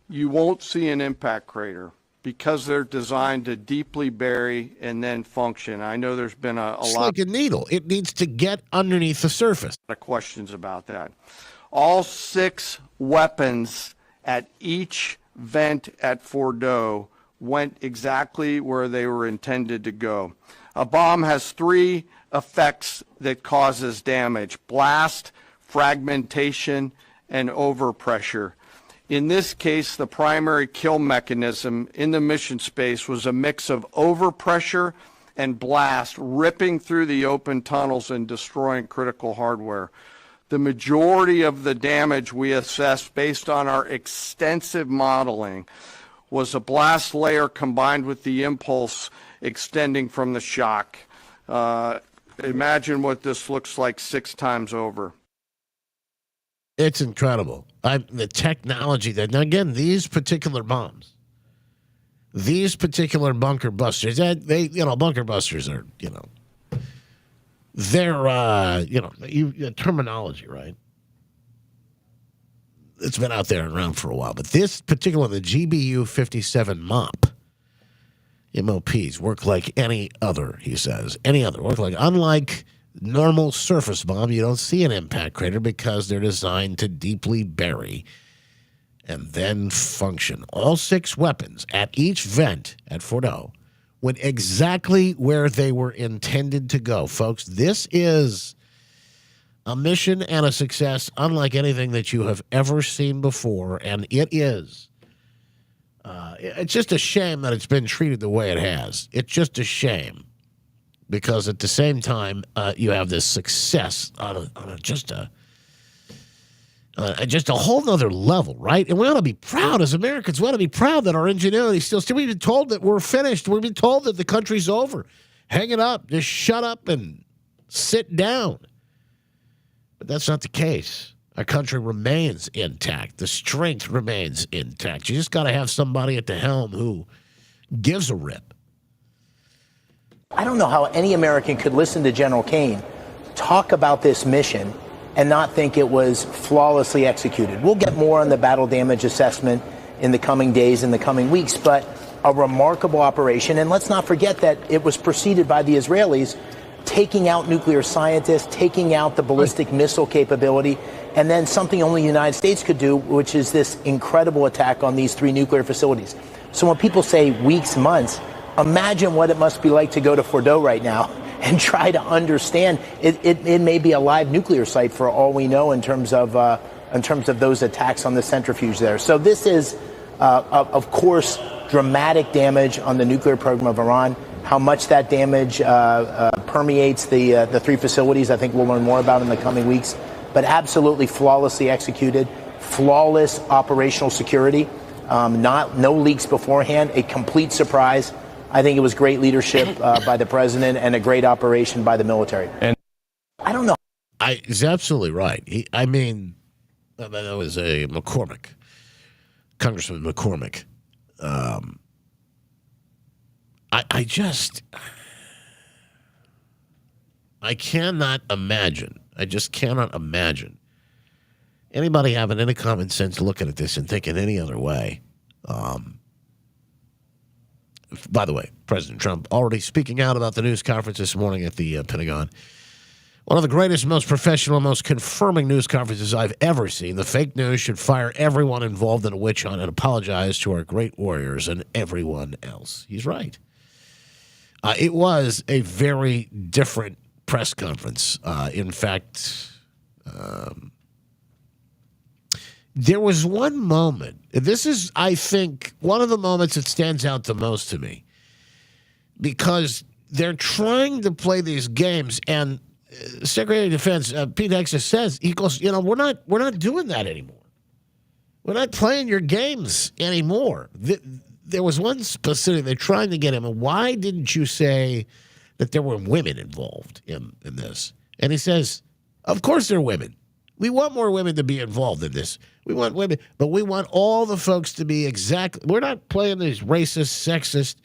you won't see an impact crater because they're designed to deeply bury and then function. I know there's been a
it's
lot
like a needle. It needs to get underneath the surface.
of questions about that. All 6 weapons at each vent at Fordo went exactly where they were intended to go. A bomb has 3 effects that causes damage: blast, fragmentation, and overpressure. In this case, the primary kill mechanism in the mission space was a mix of overpressure and blast, ripping through the open tunnels and destroying critical hardware. The majority of the damage we assessed based on our extensive modeling was a blast layer combined with the impulse extending from the shock. Imagine what this looks like 6 times over.
It's incredible. The technology that, now again, these particular bombs, these particular bunker busters, bunker busters are, they're, terminology, right? It's been out there and around for a while. But this particular, the GBU 57 MOPs work like any other, he says. Any other. Unlike normal surface bomb, you don't see an impact crater because they're designed to deeply bury and then function. All 6 weapons at each vent at Fordo went exactly where they were intended to go. Folks, this is a mission and a success unlike anything that you have ever seen before, and it is. It's just a shame that it's been treated the way it has. It's just a shame. Because at the same time, you have this success on just a whole nother level, right? And we ought to be proud as Americans. We ought to be proud that our ingenuity still. We've been told that we're finished. We've been told that the country's over. Hang it up. Just shut up and sit down. But that's not the case. Our country remains intact. The strength remains intact. You just got to have somebody at the helm who gives a rip.
I don't know how any American could listen to General Kane talk about this mission and not think it was flawlessly executed. We'll get more on the battle damage assessment in the coming days, in the coming weeks, but a remarkable operation. And let's not forget that it was preceded by the Israelis taking out nuclear scientists, taking out the ballistic missile capability, and then something only the United States could do, which is this incredible attack on these 3 nuclear facilities. So when people say weeks, months, imagine what it must be like to go to Fordo right now and try to understand. It may be a live nuclear site for all we know in terms of those attacks on the centrifuge there. So this is, of course, dramatic damage on the nuclear program of Iran. How much that damage permeates the 3 facilities, I think we'll learn more about in the coming weeks. But absolutely flawlessly executed, flawless operational security, no leaks beforehand, a complete surprise. I think it was great leadership by the president and a great operation by the military. And I don't know.
He's absolutely right. That was a McCormick, Congressman McCormick. I cannot imagine. I just cannot imagine anybody having any common sense looking at this and thinking any other way. By the way, President Trump already speaking out about the news conference this morning at the Pentagon. One of the greatest, most professional, most confirming news conferences I've ever seen. The fake news should fire everyone involved in a witch hunt and apologize to our great warriors and everyone else. He's right. It was a very different press conference. In fact, there was one moment. This is, I think, one of the moments that stands out the most to me, because they're trying to play these games, and Secretary of Defense Pete Hegseth says, he goes, we're not doing that anymore. We're not playing your games anymore. There was one specific, they're trying to get him, why didn't you say that there were women involved in this? And he says, of course there are women. We want more women to be involved in this. We want women, but we want all the folks to be we're not playing these racist, sexist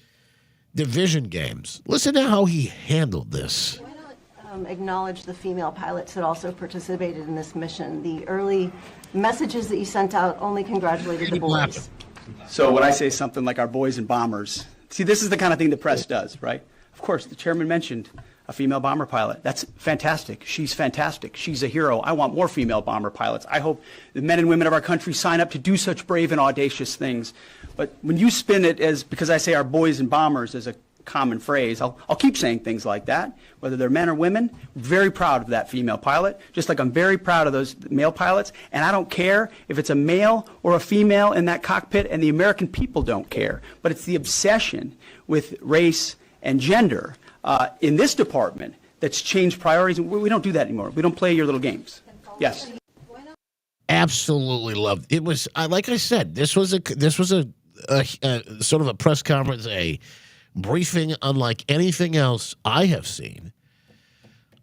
division games. Listen to how he handled this.
Why not acknowledge the female pilots that also participated in this mission? The early messages that you sent out only congratulated the boys.
So when I say something like our boys and bombers, see, this is the kind of thing the press does, right? Of course, the chairman mentioned a female bomber pilot. That's fantastic. She's fantastic. She's a hero. I want more female bomber pilots. I hope the men and women of our country sign up to do such brave and audacious things. But when you spin it as, because I say our boys and bombers as a common phrase, I'll keep saying things like that, whether they're men or women. Very proud of that female pilot, just like I'm very proud of those male pilots. And I don't care if it's a male or a female in that cockpit, and the American people don't care. But it's the obsession with race and gender in this department that's changed priorities. We don't do that anymore. We don't play your little games. Yes.
Absolutely loved it. Was like I said, this was a sort of a press conference, a briefing unlike anything else I have seen.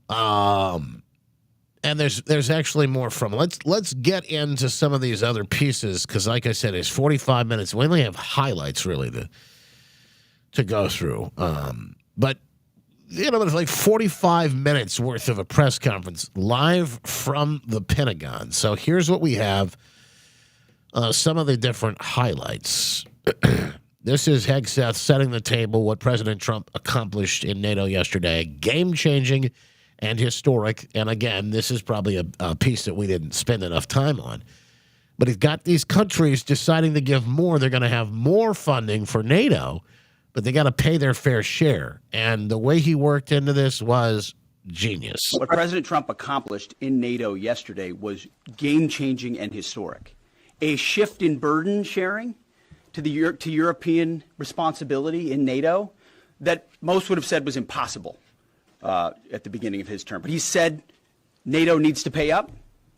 And there's actually more from. Let's get into some of these other pieces, because like I said, it's 45 minutes. We only have highlights really to go through. But it's like 45 minutes worth of a press conference live from the Pentagon. So here's what we have. Some of the different highlights. This is Hegseth setting the table, what President Trump accomplished in NATO yesterday. Game-changing and historic. And again, this is probably a piece that we didn't spend enough time on. But he's got these countries deciding to give more. They're going to have more funding for NATO, but they got to pay their fair share. And the way he worked into this was genius.
What President Trump accomplished in NATO yesterday was game-changing and historic. A shift in burden sharing to European responsibility in NATO that most would have said was impossible at the beginning of his term. But he said NATO needs to pay up.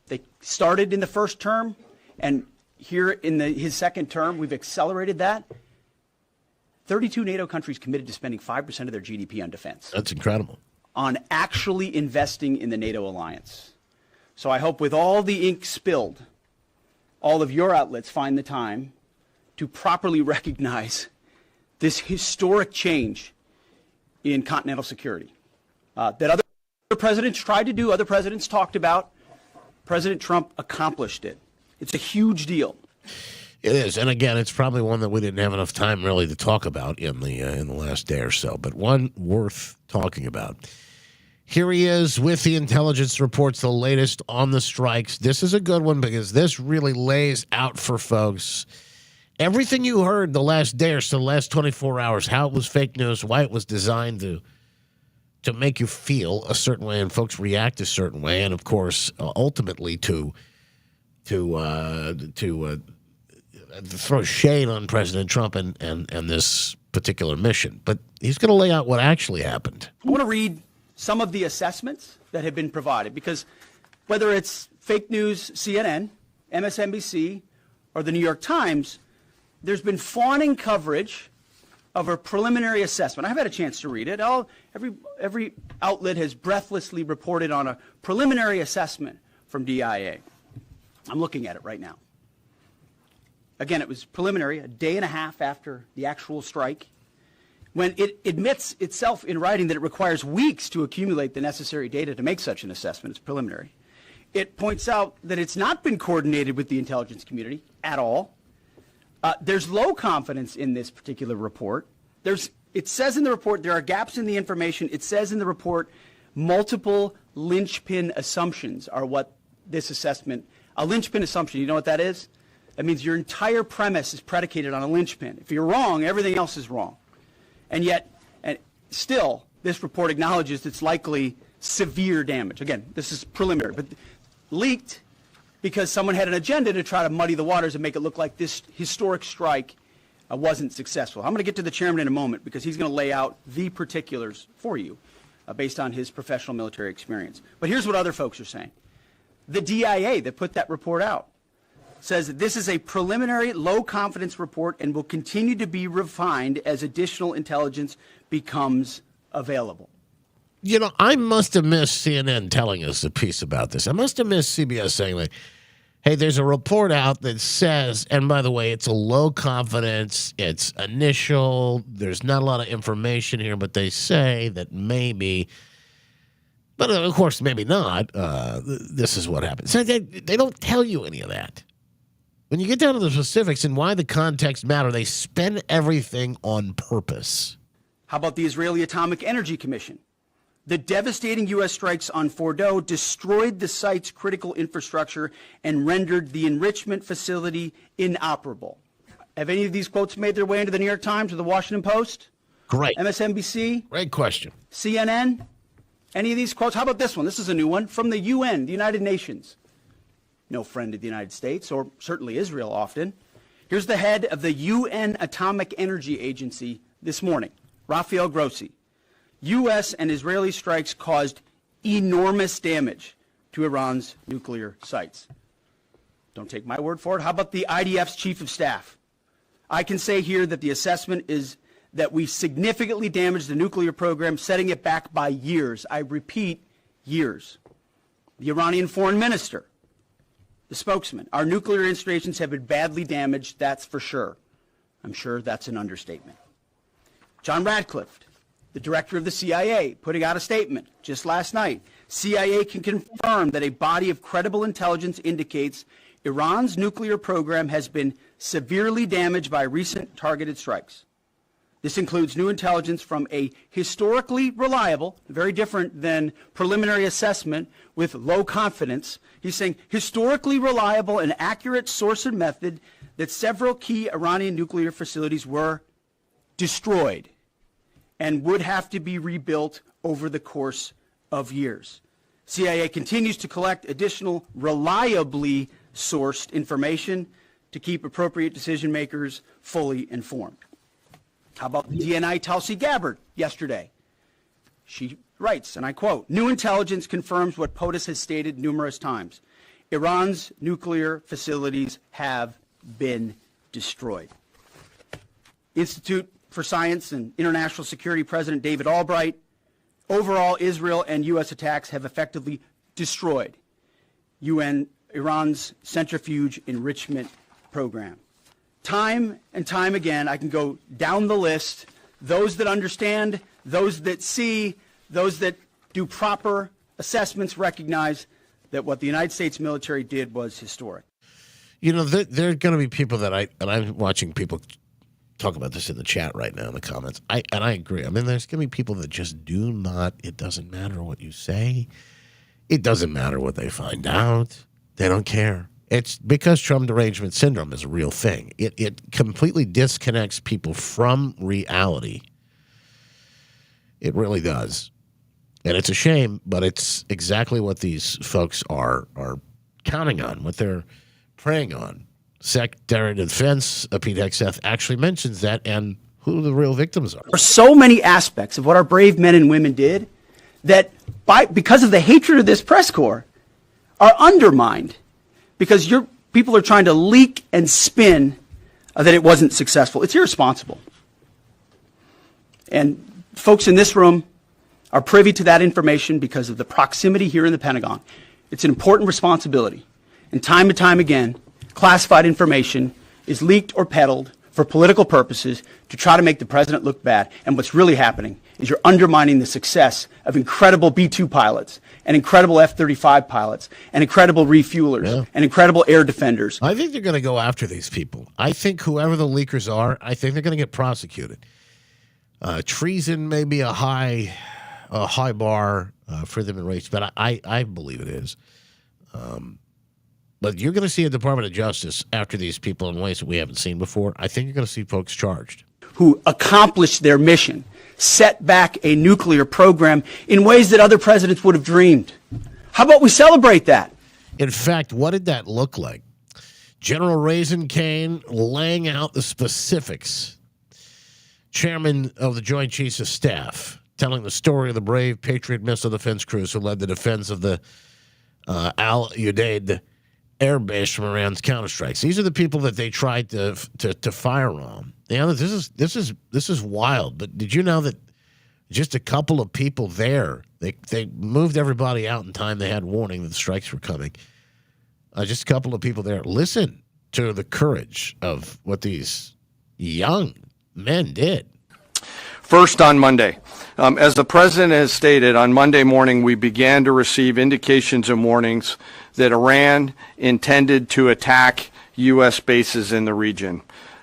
They started in the first term, and here in his second term, we've accelerated that. 32 NATO countries committed to spending 5% of their GDP on defense.
That's incredible.
On actually investing in the NATO alliance. So I hope with all the ink spilled, all of your outlets find the time to properly recognize this historic change in continental security that other presidents tried to do, other presidents talked about. President Trump accomplished it. It's a huge deal.
It is, and again, it's probably one that we didn't have enough time really to talk about in the last day or so, but one worth talking about. Here he is with the intelligence reports, the latest on the strikes. This is a good one because this really lays out for folks everything you heard the last day or so, the last 24 hours, how it was fake news, why it was designed to make you feel a certain way and folks react a certain way, and of course, ultimately to throw shade on President Trump and this particular mission. But he's going to lay out what actually happened.
I want to read some of the assessments that have been provided, because whether it's fake news, CNN, MSNBC, or the New York Times, there's been fawning coverage of a preliminary assessment. I've had a chance to read it. Every outlet has breathlessly reported on a preliminary assessment from DIA. I'm looking at it right now. Again, it was preliminary, a day and a half after the actual strike, when it admits itself in writing that it requires weeks to accumulate the necessary data to make such an assessment. It's preliminary. It points out that it's not been coordinated with the intelligence community at all. There's low confidence in this particular report. It says in the report there are gaps in the information. It says in the report multiple linchpin assumptions are what this assessment, a linchpin assumption, you know what that is? That means your entire premise is predicated on a linchpin. If you're wrong, everything else is wrong. And yet, still, this report acknowledges it's likely severe damage. Again, this is preliminary, but leaked because someone had an agenda to try to muddy the waters and make it look like this historic strike wasn't successful. I'm going to get to the chairman in a moment because he's going to lay out the particulars for you based on his professional military experience. But here's what other folks are saying. The DIA that put that report out says that this is a preliminary low-confidence report and will continue to be refined as additional intelligence becomes available.
You know, I must have missed CNN telling us a piece about this. I must have missed CBS saying, like, hey, there's a report out that says, and by the way, it's a low confidence, it's initial, there's not a lot of information here, but they say that maybe, but of course, maybe not, this is what happened. So they don't tell you any of that. When you get down to the specifics and why the context matter, they spend everything on purpose.
How about the Israeli Atomic Energy Commission? The devastating U.S. strikes on Fordow destroyed the site's critical infrastructure and rendered the enrichment facility inoperable. Have any of these quotes made their way into the New York Times or the Washington Post?
Great.
MSNBC?
Great question.
CNN? Any of these quotes? How about this one? This is a new one from the UN, the United Nations. No friend of the United States, or certainly Israel often. Here's the head of the UN Atomic Energy Agency this morning, Rafael Grossi. U.S. and Israeli strikes caused enormous damage to Iran's nuclear sites. Don't take my word for it. How about the IDF's chief of staff? I can say here that the assessment is that we significantly damaged the nuclear program, setting it back by years. I repeat, years. The Iranian foreign minister, the spokesman, our nuclear installations have been badly damaged, that's for sure. I'm sure that's an understatement. John Radcliffe, the director of the CIA, putting out a statement just last night. CIA can confirm that a body of credible intelligence indicates Iran's nuclear program has been severely damaged by recent targeted strikes. This includes new intelligence from a historically reliable, very different than preliminary assessment with low confidence. He's saying historically reliable and accurate source and method that several key Iranian nuclear facilities were destroyed and would have to be rebuilt over the course of years. CIA continues to collect additional reliably sourced information to keep appropriate decision makers fully informed. How about DNI Tulsi Gabbard yesterday? She writes, and I quote, "New intelligence confirms what POTUS has stated numerous times. Iran's nuclear facilities have been destroyed." Institute for Science and International Security President David Albright, overall Israel and U.S. attacks have effectively destroyed Iran's centrifuge enrichment program. Time and time again, I can go down the list, those that understand, those that see, those that do proper assessments recognize that what the United States military did was historic.
You know, there are going to be people I'm watching people talk about this in the chat right now in the comments. I agree. I mean, there's going to be people that just do not, it doesn't matter what you say. It doesn't matter what they find out. They don't care. It's because Trump derangement syndrome is a real thing. It completely disconnects people from reality. It really does. And it's a shame, but it's exactly what these folks are counting on, what they're preying on. Secretary of Defense, Pete Hegseth, actually mentions that and who the real victims are.
There are so many aspects of what our brave men and women did that because of the hatred of this press corps are undermined because people are trying to leak and spin that it wasn't successful. It's irresponsible. And folks in this room are privy to that information because of the proximity here in the Pentagon. It's an important responsibility. And time again, classified information is leaked or peddled for political purposes to try to make the president look bad. And what's really happening is you're undermining the success of incredible B-2 pilots and incredible F-35 pilots and incredible refuelers and incredible air defenders.
I think they're going to go after these people. I think whoever the leakers are, I think they're going to get prosecuted. Treason may be a high bar for them in race, but I believe it is. But you're going to see a Department of Justice after these people in ways that we haven't seen before. I think you're going to see folks charged.
Who accomplished their mission, set back a nuclear program in ways that other presidents would have dreamed. How about we celebrate that?
In fact, what did that look like? General Raisin Kane laying out the specifics. Chairman of the Joint Chiefs of Staff telling the story of the brave Patriot missile defense crews who led the defense of the Al Udeid air base from Iran's counterstrikes. These are the people that they tried to fire on. You know, this is wild. But did you know that just a couple of people there, they moved everybody out in time. They had warning that the strikes were coming. Just a couple of people there. Listen to the courage of what these young men did.
First, on Monday, as the president has stated, on Monday morning we began to receive indications and warnings that Iran intended to attack U.S. bases in the region.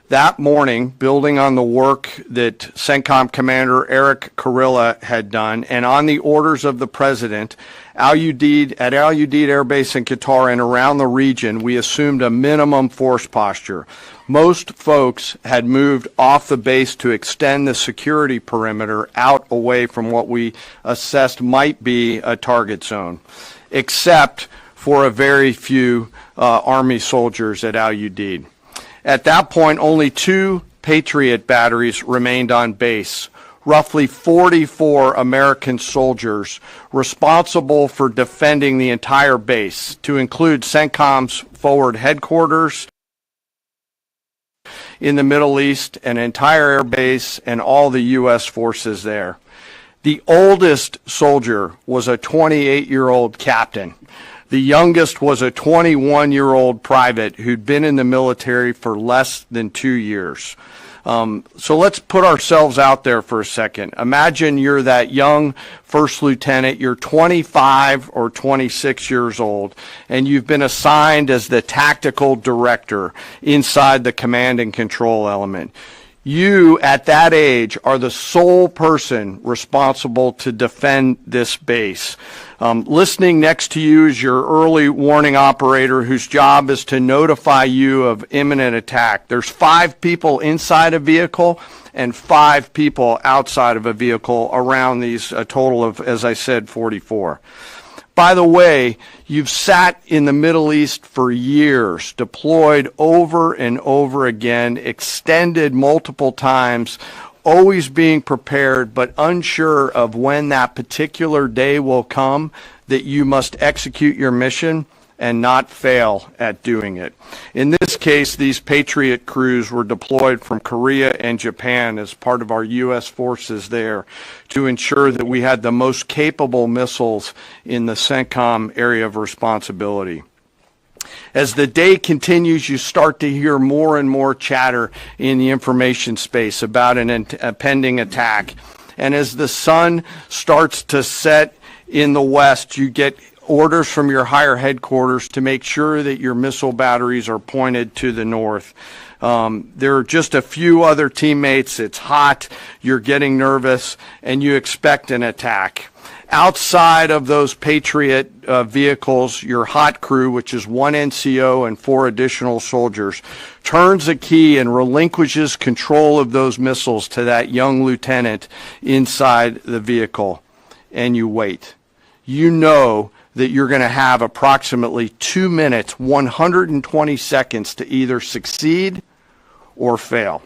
That morning, building on the work that CENTCOM Commander Eric Kurilla had done, and on the orders of the president, at Al Udeid Air Base in Qatar and around the region, we assumed a minimum force posture. Most folks had moved off the base to extend the security perimeter out away from what we assessed might be a target zone, except for a very few Army soldiers at Al Udeid. At that point, only 2 Patriot batteries remained on base, roughly 44 American soldiers responsible for defending the entire base, to include CENTCOM's forward headquarters in the Middle East, an entire air base, and all the U.S. forces there. The oldest soldier was a 28-year-old captain. The youngest was a 21-year-old private who'd been in the military for less than 2 years. So let's put ourselves out there for a second. Imagine you're that young first lieutenant, you're 25 or 26 years old, and you've been assigned as the tactical director inside the command and control element. You, at that age, are the sole person responsible to defend this base. Listening next to you is your early warning operator whose job is to notify you of imminent attack. There's 5 people inside a vehicle and 5 people outside of a vehicle around these, a total of, as I said, 44. By the way, you've sat in the Middle East for years, deployed over and over again, extended multiple times, always being prepared, but unsure of when that particular day will come that you must execute your mission and not fail at doing it. In this case, these Patriot crews were deployed from Korea and Japan as part of our U.S. forces there to ensure that we had the most capable missiles in the CENTCOM area of responsibility. As the day continues, you start to hear more and more chatter in the information space about a pending attack. And as the sun starts to set in the west, you get orders from your higher headquarters to make sure that your missile batteries are pointed to the north. There are just a few other teammates. It's hot, you're getting nervous, and you expect an attack. Outside of those Patriot vehicles, your hot crew, which is 1 NCO and 4 additional soldiers, turns a key and relinquishes control of those missiles to that young lieutenant inside the vehicle, and you wait. You know that you're going to have approximately 2 minutes, 120 seconds to either succeed or fail.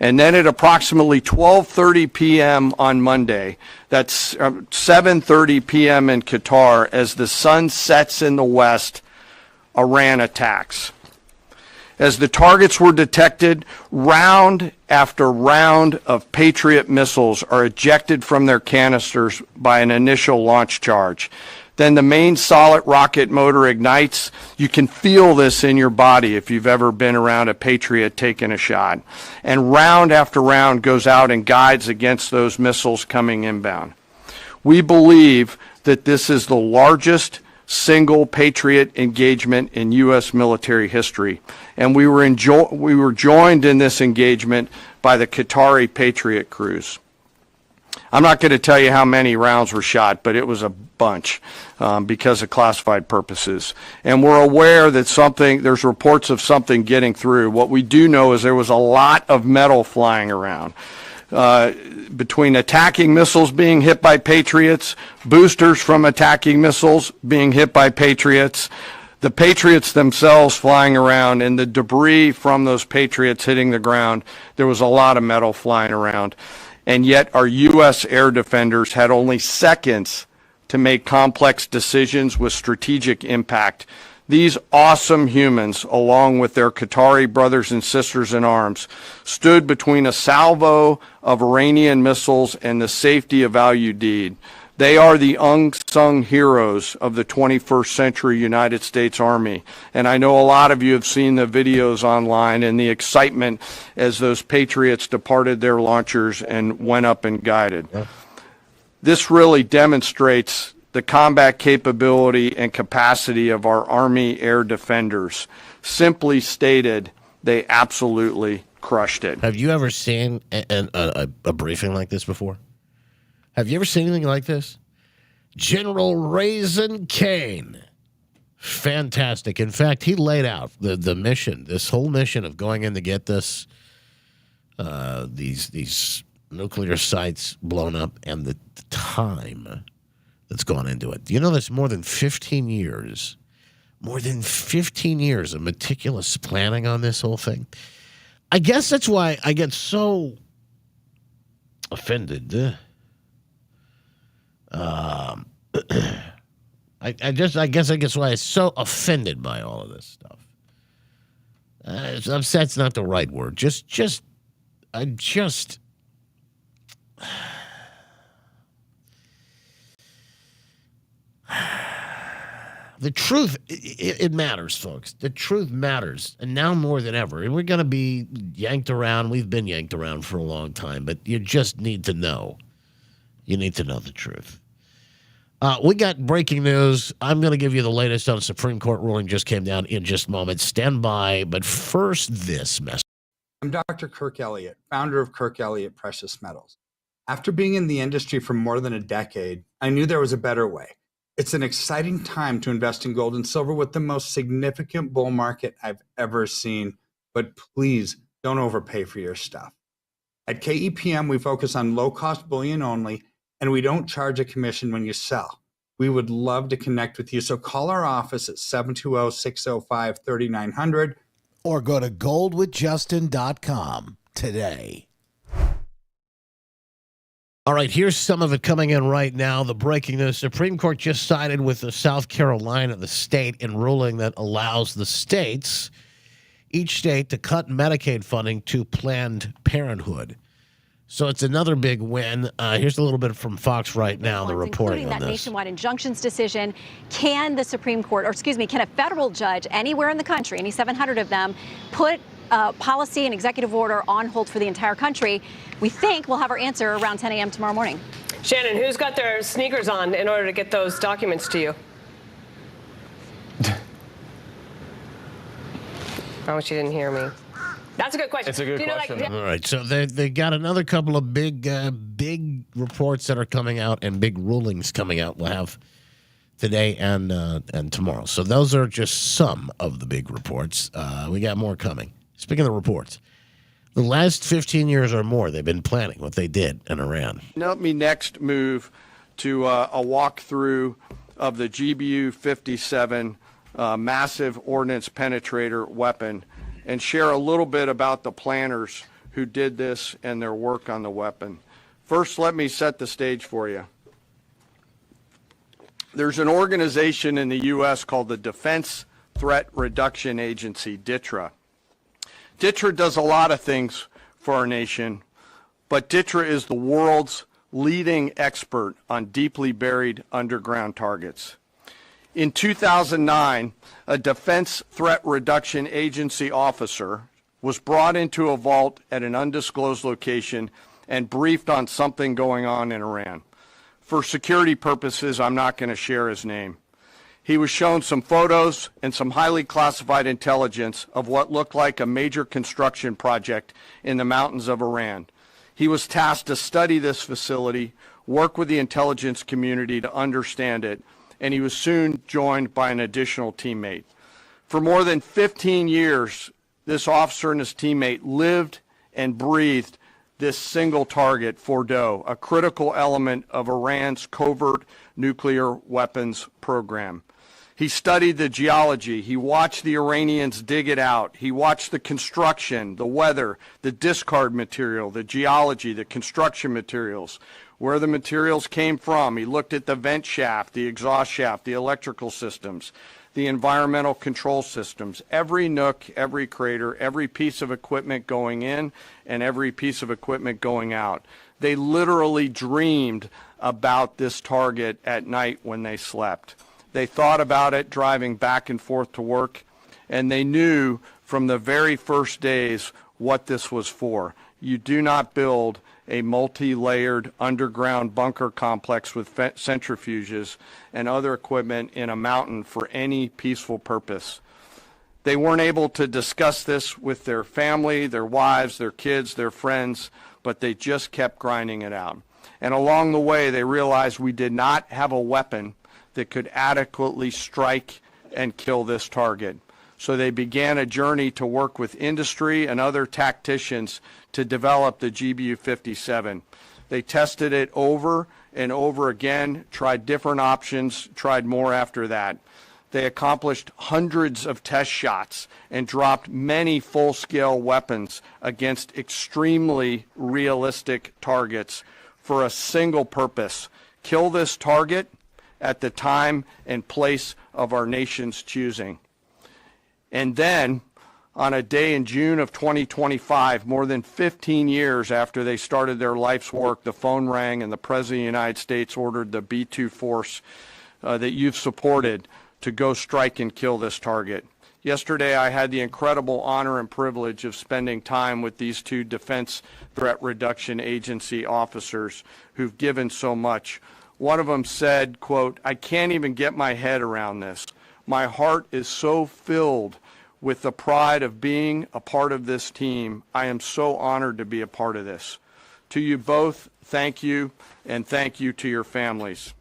And then at approximately 12:30 p.m. on Monday, that's 7:30 p.m. in Qatar, as the sun sets in the west, Iran attacks. As the targets were detected, round after round of Patriot missiles are ejected from their canisters by an initial launch charge. Then the main solid rocket motor ignites. You can feel this in your body if you've ever been around a Patriot taking a shot. And round after round goes out and guides against those missiles coming inbound. We believe that this is the largest single Patriot engagement in U.S. military history. And we were joined in this engagement by the Qatari Patriot crews. I'm not going to tell you how many rounds were shot, but it was a bunch because of classified purposes. And we're aware that there's reports of something getting through. What we do know is there was a lot of metal flying around. Between attacking missiles being hit by Patriots, boosters from attacking missiles being hit by Patriots, the Patriots themselves flying around, and the debris from those Patriots hitting the ground, there was a lot of metal flying around. And yet our U.S. air defenders had only seconds to make complex decisions with strategic impact. These awesome humans, along with their Qatari brothers and sisters in arms, stood between a salvo of Iranian missiles and the safety of Al Udeid. They are the unsung heroes of the 21st century United States Army. And I know a lot of you have seen the videos online and the excitement as those Patriots departed their launchers and went up and guided. Yeah. This really demonstrates the combat capability and capacity of our Army air defenders. Simply stated, they absolutely crushed it.
Have you ever seen a briefing like this before? Have you ever seen anything like this? General Raisin Kane. Fantastic. In fact, he laid out the mission, this whole mission of going in to get this, these nuclear sites blown up, and the time that's gone into it. You know, there's more than 15 years of meticulous planning on this whole thing. I guess that's why I get so offended. I guess why I'm so offended by all of this stuff. Upset's not the right word. The truth, it matters, folks. The truth matters, and now more than ever. And we're going to be yanked around. We've been yanked around for a long time, but you just need to know. You need to know the truth. We got breaking news. I'm going to give you the latest on a Supreme Court ruling just came down in just a moment. Stand by. But first, this message.
I'm Dr. Kirk Elliott, founder of Kirk Elliott Precious Metals. After being in the industry for more than a decade, I knew there was a better way. It's an exciting time to invest in gold and silver with the most significant bull market I've ever seen. But please don't overpay for your stuff. At KEPM, we focus on low-cost bullion only, and we don't charge a commission when you sell. We would love to connect with you, so call our office at 720-605-3900
or go to goldwithjustin.com today.
All right, here's some of it coming in right now. The breaking news. Supreme Court just sided with the South Carolina, the state, in ruling that allows the states, each state, to cut Medicaid funding to Planned Parenthood. So it's another big win. Here's a little bit from Fox right now, the reporting on
that
this.
Nationwide injunctions decision. Can the Supreme Court, can a federal judge anywhere in the country, any 700 of them, put policy and executive order on hold for the entire country? We think we'll have our answer around 10 a.m. tomorrow morning.
Shannon, who's got their sneakers on in order to get those documents to you?
Oh, she didn't hear me. That's a good question.
It's a good question.
All right, so they got another couple of big reports that are coming out and big rulings coming out. We'll have today and tomorrow. So those are just some of the big reports. We got more coming. Speaking of reports, the last 15 years or more, they've been planning what they did in Iran.
Let me next move to a walkthrough of the GBU-57 massive ordnance penetrator weapon and share a little bit about the planners who did this and their work on the weapon. First, let me set the stage for you. There's an organization in the U.S. called the Defense Threat Reduction Agency, DTRA. DTRA does a lot of things for our nation, but DTRA is the world's leading expert on deeply buried underground targets. In 2009, a Defense Threat Reduction Agency officer was brought into a vault at an undisclosed location and briefed on something going on in Iran. For security purposes, I'm not going to share his name. He was shown some photos and some highly classified intelligence of what looked like a major construction project in the mountains of Iran. He was tasked to study this facility, work with the intelligence community to understand it, and he was soon joined by an additional teammate. For more than 15 years, this officer and his teammate lived and breathed this single target, Fordow, a critical element of Iran's covert nuclear weapons program. He studied the geology. He watched the Iranians dig it out. He watched the construction, the weather, the discard material, the geology, the construction materials, where the materials came from. He looked at the vent shaft, the exhaust shaft, the electrical systems, the environmental control systems, every nook, every crater, every piece of equipment going in and every piece of equipment going out. They literally dreamed about this target at night when they slept. They thought about it driving back and forth to work, and they knew from the very first days what this was for. You do not build a multi-layered underground bunker complex with centrifuges and other equipment in a mountain for any peaceful purpose. They weren't able to discuss this with their family, their wives, their kids, their friends, but they just kept grinding it out. And along the way, they realized we did not have a weapon that could adequately strike and kill this target. So they began a journey to work with industry and other tacticians to develop the GBU-57. They tested it over and over again, tried different options, tried more after that. They accomplished hundreds of test shots and dropped many full-scale weapons against extremely realistic targets for a single purpose: kill this target at the time and place of our nation's choosing. And then, on a day in June of 2025, more than 15 years after they started their life's work, the phone rang and the President of the United States ordered the B-2 force that you've supported to go strike and kill this target. Yesterday, I had the incredible honor and privilege of spending time with these two Defense Threat Reduction Agency officers who've given so much. One of them said, quote, "I can't even get my head around this. My heart is so filled with the pride of being a part of this team. I am so honored to be a part of this." To you both, thank you, and thank you to your families.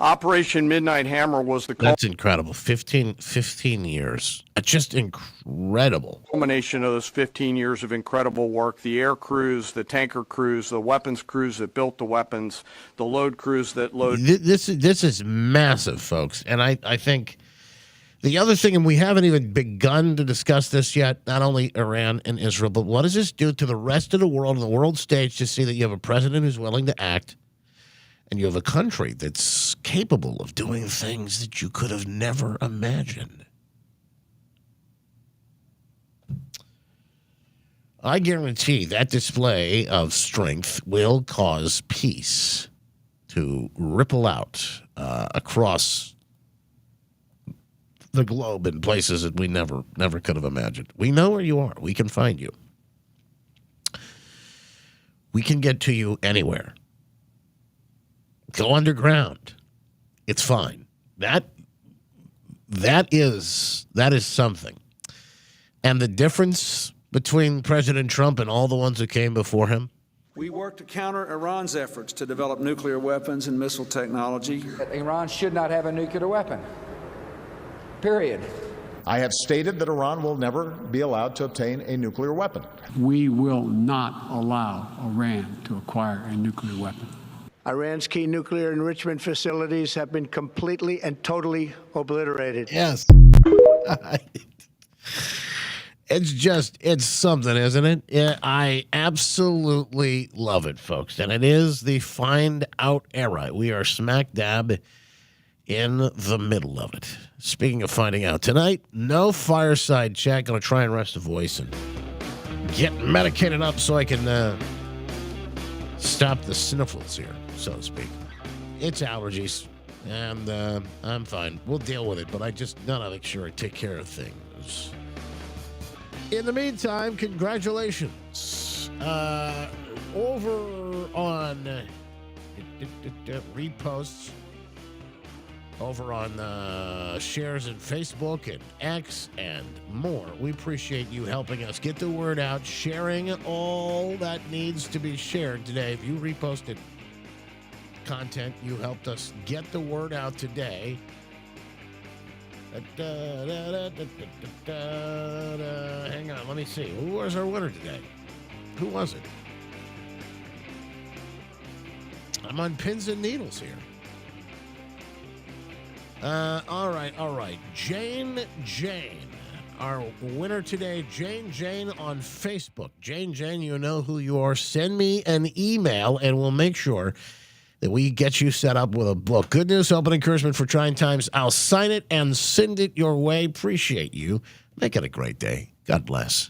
Operation Midnight Hammer was the
That's incredible. 15 years. Just incredible.
culmination of those 15 years of incredible work. The air crews, the tanker crews, the weapons crews that built the weapons, the load crews that load.
This is massive, folks. And I think the other thing, and we haven't even begun to discuss this yet, not only Iran and Israel, but what does this do to the rest of the world and the world stage to see that you have a president who's willing to act, and you have a country that's capable of doing things that you could have never imagined. I guarantee that display of strength will cause peace to ripple out across the globe in places that we never could have imagined. We know where you are. We can find you. We can get to you anywhere. Go underground. It's fine. That is something. And the difference between President Trump and all the ones who came before him?
We work to counter Iran's efforts to develop nuclear weapons and missile technology.
Iran should not have a nuclear weapon. Period.
I have stated that Iran will never be allowed to obtain a nuclear weapon.
We will not allow Iran to acquire a nuclear weapon.
Iran's key nuclear enrichment facilities have been completely and totally obliterated.
Yes. It's something, isn't it? Yeah, I absolutely love it, folks. And it is the find out era. We are smack dab in the middle of it. Speaking of finding out, tonight, no fireside chat. Going to try and rest the voice and get medicated up so I can stop the sniffles here, so to speak. It's allergies, and I'm fine. We'll deal with it, but I just got to make sure I take care of things. In the meantime, congratulations. Over on reposts, over on shares in Facebook and X and more. We appreciate you helping us get the word out, sharing all that needs to be shared today. If you reposted content, you helped us get the word out today. Hang on, let me see. Who was our winner today? Who was it? I'm on pins and needles here. All right. Jane, our winner today, Jane on Facebook. Jane, you know who you are. Send me an email, and we'll make sure that we get you set up with a book. Good news, hope, and encouragement for trying times. I'll sign it and send it your way. Appreciate you. Make it a great day. God bless.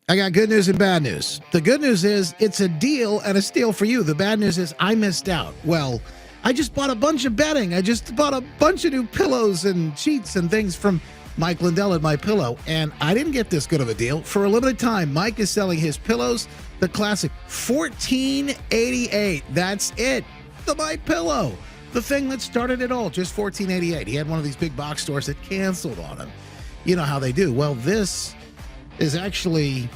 I got good news and bad news. The good news is it's a deal and a steal for you. The bad news is I missed out. Well, I just bought a bunch of bedding. I just bought a bunch of new pillows and sheets and things from Mike Lindell at My Pillow, and I didn't get this good of a deal. For a limited time, Mike is selling his pillows, the classic, $14.88. That's it. The My Pillow, the thing that started it all, just $14.88. He had one of these big box stores that canceled on him. You know how they do. Well, this is actually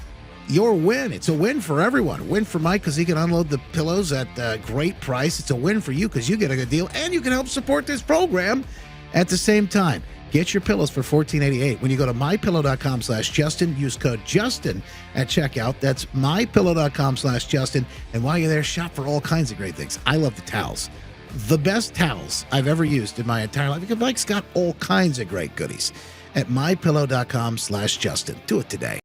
your win. It's a win for everyone. A win for Mike because he can unload the pillows at a great price. It's a win for you because you get a good deal, and you can help support this program at the same time. Get your pillows for $14.88 when you go to mypillow.com/Justin. Use code Justin at checkout. That's mypillow.com/Justin. And while you're there, shop for all kinds of great things. I love the towels. The best towels I've ever used in my entire life because Mike's got all kinds of great goodies at mypillow.com/Justin. Do it today.